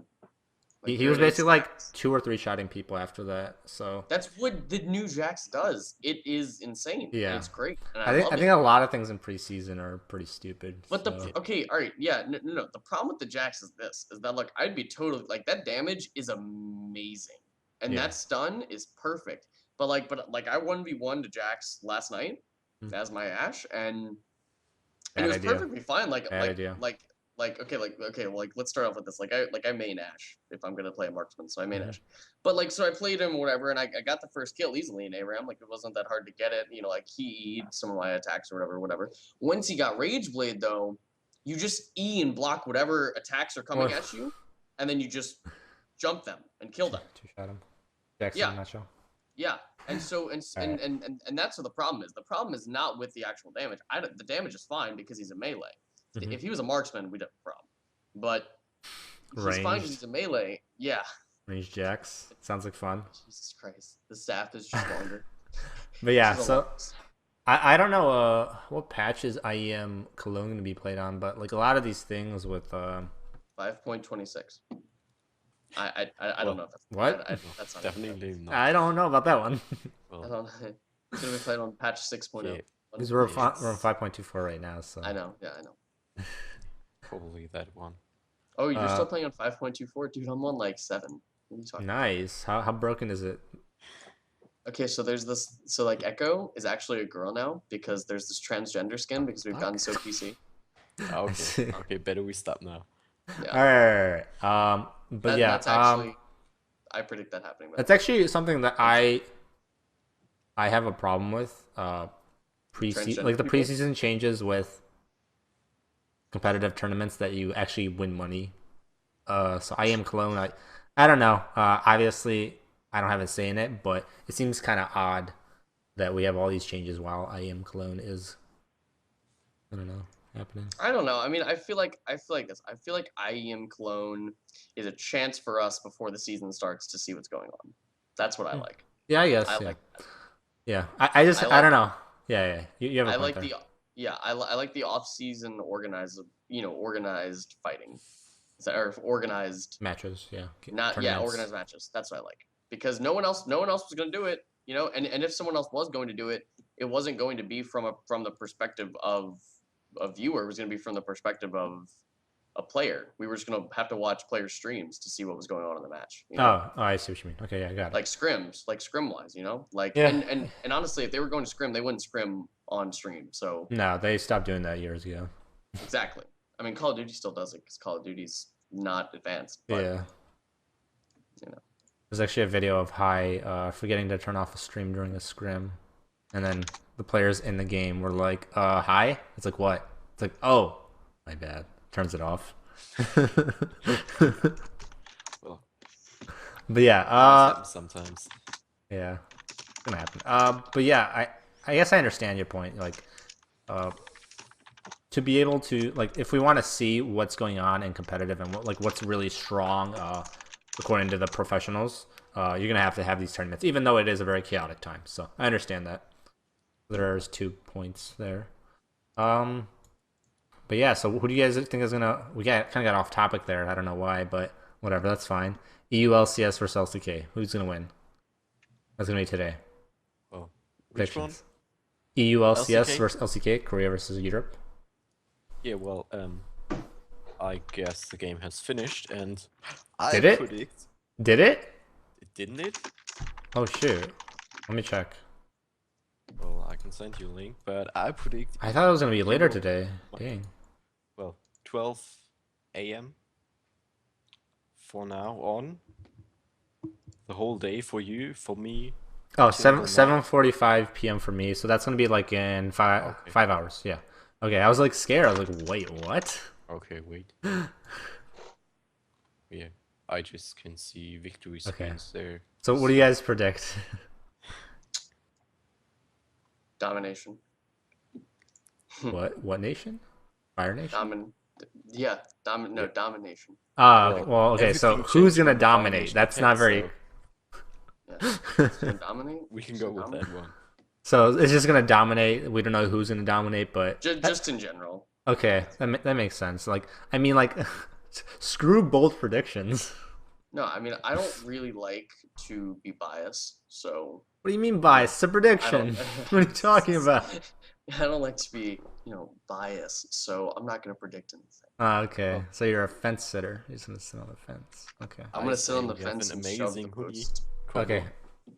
He was basically like 2 or 3 shotting people after that. So that's what the new Jax does. It is insane. Yeah, it's great. And I think a lot of things in preseason are pretty stupid. But all right, yeah, no. The problem with the Jax is that like I'd be totally like that damage is amazing, and that stun is perfect. But I 1v1 to Jax last night as my Ashe, and it was perfectly fine. Let's start off with this. I main Ashe if I'm gonna play a marksman, so I main Ashe. But so I played him whatever, and I got the first kill easily in ARAM. Like it wasn't that hard to get it. He E'd some of my attacks or whatever. Once he got Rage Blade though, you just E and block whatever attacks are coming at you, and then you just jump them and kill them. 2-shot him. Jackson in a nutshell. Yeah. And so and that's what the problem is. The problem is not with the actual damage. The damage is fine because he's a melee. If he was a marksman, we'd have a problem. But he's fine because he's a melee. Yeah. Ranged Jax. Sounds like fun. Jesus Christ. The staff is just longer. But yeah, so I don't know what patch is IEM Cologne going to be played on, but like a lot of these things with 5.26. I don't know if that's what. That's not definitely not. I don't know about that one. I don't know. It's going to be played on patch 6.0. Because we're on 5.24 right now, so I know. Yeah, I know. Probably that one. Oh, you're still playing on 5.24? Dude, I'm on like 7. What are you talking nice. How broken is it? Okay, so there's this. So like Echo is actually a girl now because there's this transgender skin because we've gotten so PC. Okay. Okay, better we stop now. Yeah. All right. But that's actually. I predict that happening. That's actually something that I have a problem with. Preseason, like the preseason changes with competitive tournaments that you actually win money. So IEM Cologne, I don't know. Obviously, I don't have a say in it, but it seems kind of odd that we have all these changes while IEM Cologne is, I don't know, happening. I don't know. I mean, I feel like this. I feel like IEM Cologne is a chance for us before the season starts to see what's going on. That's what I like. Yeah, I guess. I Yeah, like that. yeah. I just I I don't like know. Yeah. You have a I point like there. the I like the off-season organized fighting. Or organized Matches. Yeah. not yeah, Tournaments. organized matches. That's what I like. Because no one else was going to do it, and if someone else was going to do it, it wasn't going to be from the perspective of a viewer. It was going to be from the perspective of a player. We were just going to have to watch player streams to see what was going on in the match, Oh, I see what you mean. Okay, yeah, I got it. like scrims, like scrim wise, like Yeah. and honestly, if they were going to scrim, they wouldn't scrim on stream. So No, they stopped doing that years ago. exactly. I mean, Call of Duty still does it because Call of Duty's not advanced, but Yeah. you know. There's actually a video of High forgetting to turn off a stream during a scrim, and then the players in the game were like, High? It's like, what? It's like, oh, my bad. Turns it off. Well, But yeah, this happens sometimes. yeah, it's gonna happen. But yeah, I guess I understand your point. Like, uh, to be able to like, if we want to see what's going on in competitive and what's really strong, according to the professionals, you're gonna have to have these tournaments, even though it is a very chaotic time. So I understand that. There's 2 points there. But yeah, so who do you guys think is gonna? We kind of got off topic there. I don't know why, but whatever, that's fine. EU LCS versus LCK. Who's gonna win? That's gonna be today. Oh, which Predictions. EU LCS LCK? versus LCK. Korea versus Europe. one? Yeah, well, I guess the game has finished, and Did it? predict Did it? didn't it? Oh shoot. Let me check. Well, I can send you a link, but I predict I thought it was gonna be later Euro- today. Dang. 12 a.m. for now on. The whole day for you, for me. Oh, Till 7:45 p.m. for me. So that's gonna be like in Okay. 5 hours. Yeah. Okay. I was like scared. I was like, wait, what? Okay, wait. Yeah, I just can see victory Okay. screens there. So what do you guys predict? Domination. What nation? Fire Nation? Domination. Well, okay. So Everything who's changed gonna when the Fire dominate? Nation That's attacked, not very. Yes. It's gonna dominate. We can It's go gonna with dominate. that one. So it's just gonna dominate. We don't know who's gonna dominate, but Just in general. okay, that makes sense. Like, I mean, like, screw bold predictions. No, I mean I don't really like to be biased, so What do you mean bias? It's a prediction. What are you talking about? I don't like to be, biased, so I'm not gonna predict anything. Okay, Oh. so you're a fence sitter. You're just gonna sit on the fence. Okay. I'm I gonna sit say on the we have fence an and shove the amazing hoodie post. combo. Okay.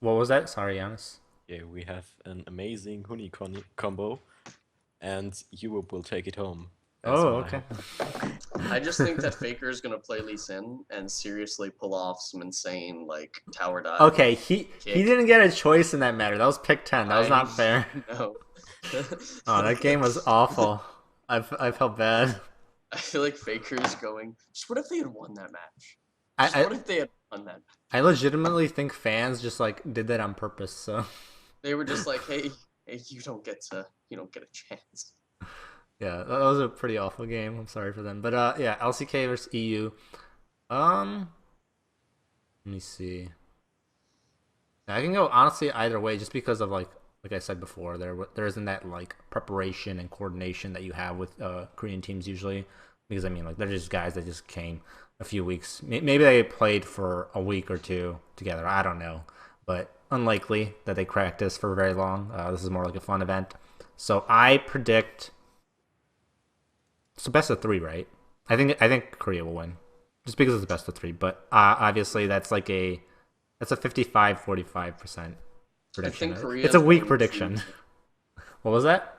What was that? Sorry, Giannis. Yeah, we have an amazing hoodie combo, and Europe will take it home. That's Oh, what I okay. hope. I just think that Faker is gonna play Lee Sin and seriously pull off some insane like tower dive. Okay, he kick. didn't get a choice in that matter. That was pick 10. That was I not fair. know. Oh, that game was awful. I felt bad. I feel like Faker is going. Just what if they had won that match? I- Just I- what if they had won that? I legitimately think fans just like did that on purpose. So They were just like, hey, you don't get a chance. yeah, that was a pretty awful game. I'm sorry for them, but yeah, LCK versus EU. Let me see. I can go honestly either way, just because of like I said before, there isn't that like preparation and coordination that you have with Korean teams usually. Because I mean, like they're just guys that just came a few weeks. Maybe they played for a week or two together. I don't know, but unlikely that they practice for very long. This is more like a fun event. So I predict. It's the best of 3, right? I think Korea will win, just because it's the best of 3. But obviously that's like a 55-45% prediction. Korea It's a is weak going prediction. to- What was that?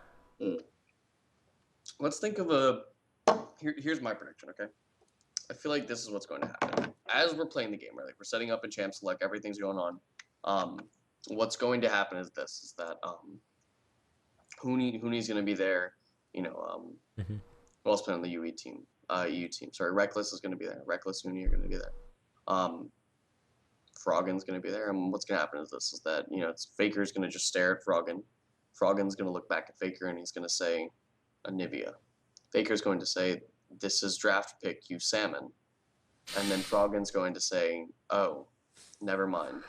Let's think of here's my prediction, okay? I feel like this is what's going to happen. As we're playing the game, right? Like we're setting up in Champ Select, everything's going on. What's going to happen is that Hooney's gonna be there, Mhm. who else playing on the UE team? EU team. Sorry, Reckless is gonna be there. Reckless, Hooney are gonna be there. Froggen's going to be there, and what's going to happen is this: is that it's Faker's going to just stare at Froggen. Froggen's going to look back at Faker, and he's going to say, "Anivia." Faker's going to say, "This is draft pick, you salmon," and then Froggen's going to say, "Oh, never mind."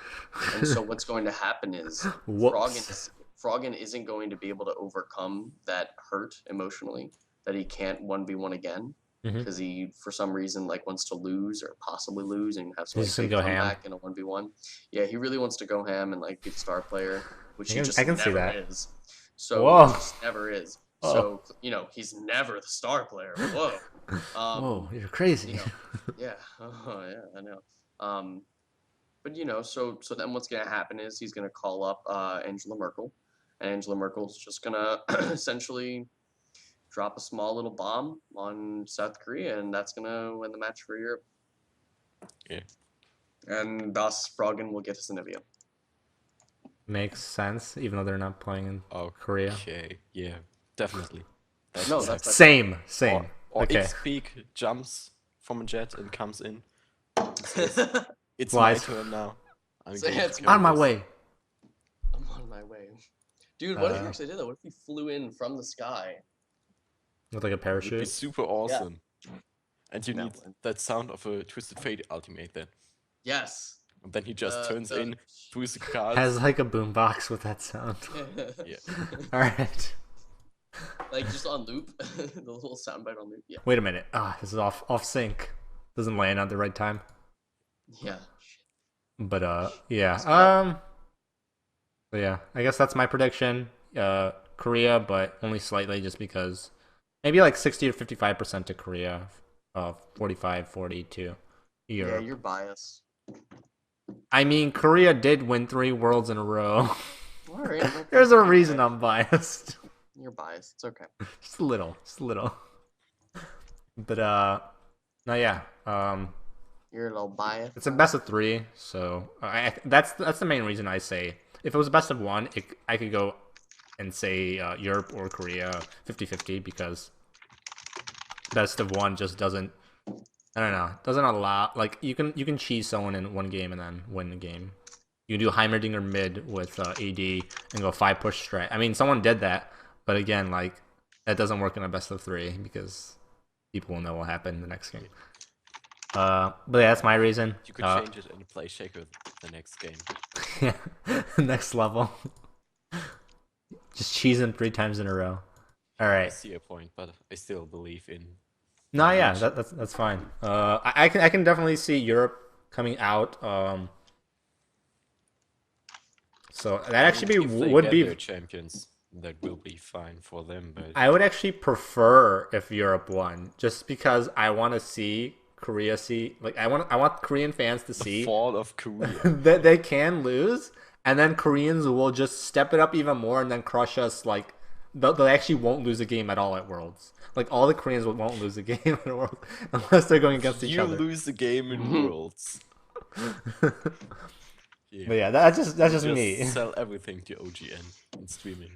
And so what's going to happen is Froggen isn't going to be able to overcome that hurt emotionally that he can't 1v1 again. Because he, for some reason, like wants to lose or possibly lose and have some big comeback in a 1v1. Yeah, he really wants to go ham and like be the star player, which he just never is. So he just never is. So he's never the star player. Whoa. Whoa, you're crazy. Yeah. Oh, yeah, I know. But so then what's gonna happen is he's gonna call up Angela Merkel, and Angela Merkel's just gonna essentially drop a small little bomb on South Korea, and that's gonna win the match for Europe. Yeah. And thus Froggen will get his Anivia. Makes sense, even though they're not playing in Korea. Okay, yeah, definitely. That's same. Or okay. X-Peak jumps from a jet and comes in. It's my turn now. I'm on my way. I'm on my way. Dude, what if he actually did that? What if he flew in from the sky? With like a parachute? It would be super awesome. Yeah. And you need that sound of a Twisted Fate ultimate then. Yes. And then he just turns in, throws the cards. Has like a boombox with that sound. Yeah. Alright. Like just on loop. The little soundbite on loop. Yeah. Wait a minute. This is off sync. Doesn't land at the right time. Yeah. But yeah. So yeah, I guess that's my prediction. Korea, but only slightly, just because maybe like 60 to 55% to Korea, 45-40 to Europe. Yeah, you're biased. I mean, Korea did win 3 worlds in a row. Right, There's a reason I'm biased. You're biased. It's okay. Just a little. But no, yeah. You're a little biased. It's a best of 3, so that's the main reason I say. If it was best of 1, I could go and say Europe or Korea 50-50, because best of 1 just doesn't, I don't know, doesn't allow, like, you can cheese someone in 1 game and then win the game. You can do Heimerdinger mid with AD and go 5 push strat. I mean, someone did that, but again, like, that doesn't work in a best of 3 because people will know what will happen in the next game. But yeah, that's my reason. You could change it and play Shaker the next game. Yeah, next level. Just cheese him 3 times in a row. All right. I see your point, but I still believe in. No, yeah, that's fine. I can definitely see Europe coming out. So that actually would be their champions. That will be fine for them. But I would actually prefer if Europe won, just because I want to see Korea I want Korean fans to see the fall of Korea. that they can lose, and then Koreans will just step it up even more and then crush us. Like they actually won't lose a game at all at Worlds. Like all the Koreans won't lose a game at Worlds unless they're going against each other. You lose the game in Worlds. Yeah. But yeah, that's just me. Sell everything to OGN in streaming.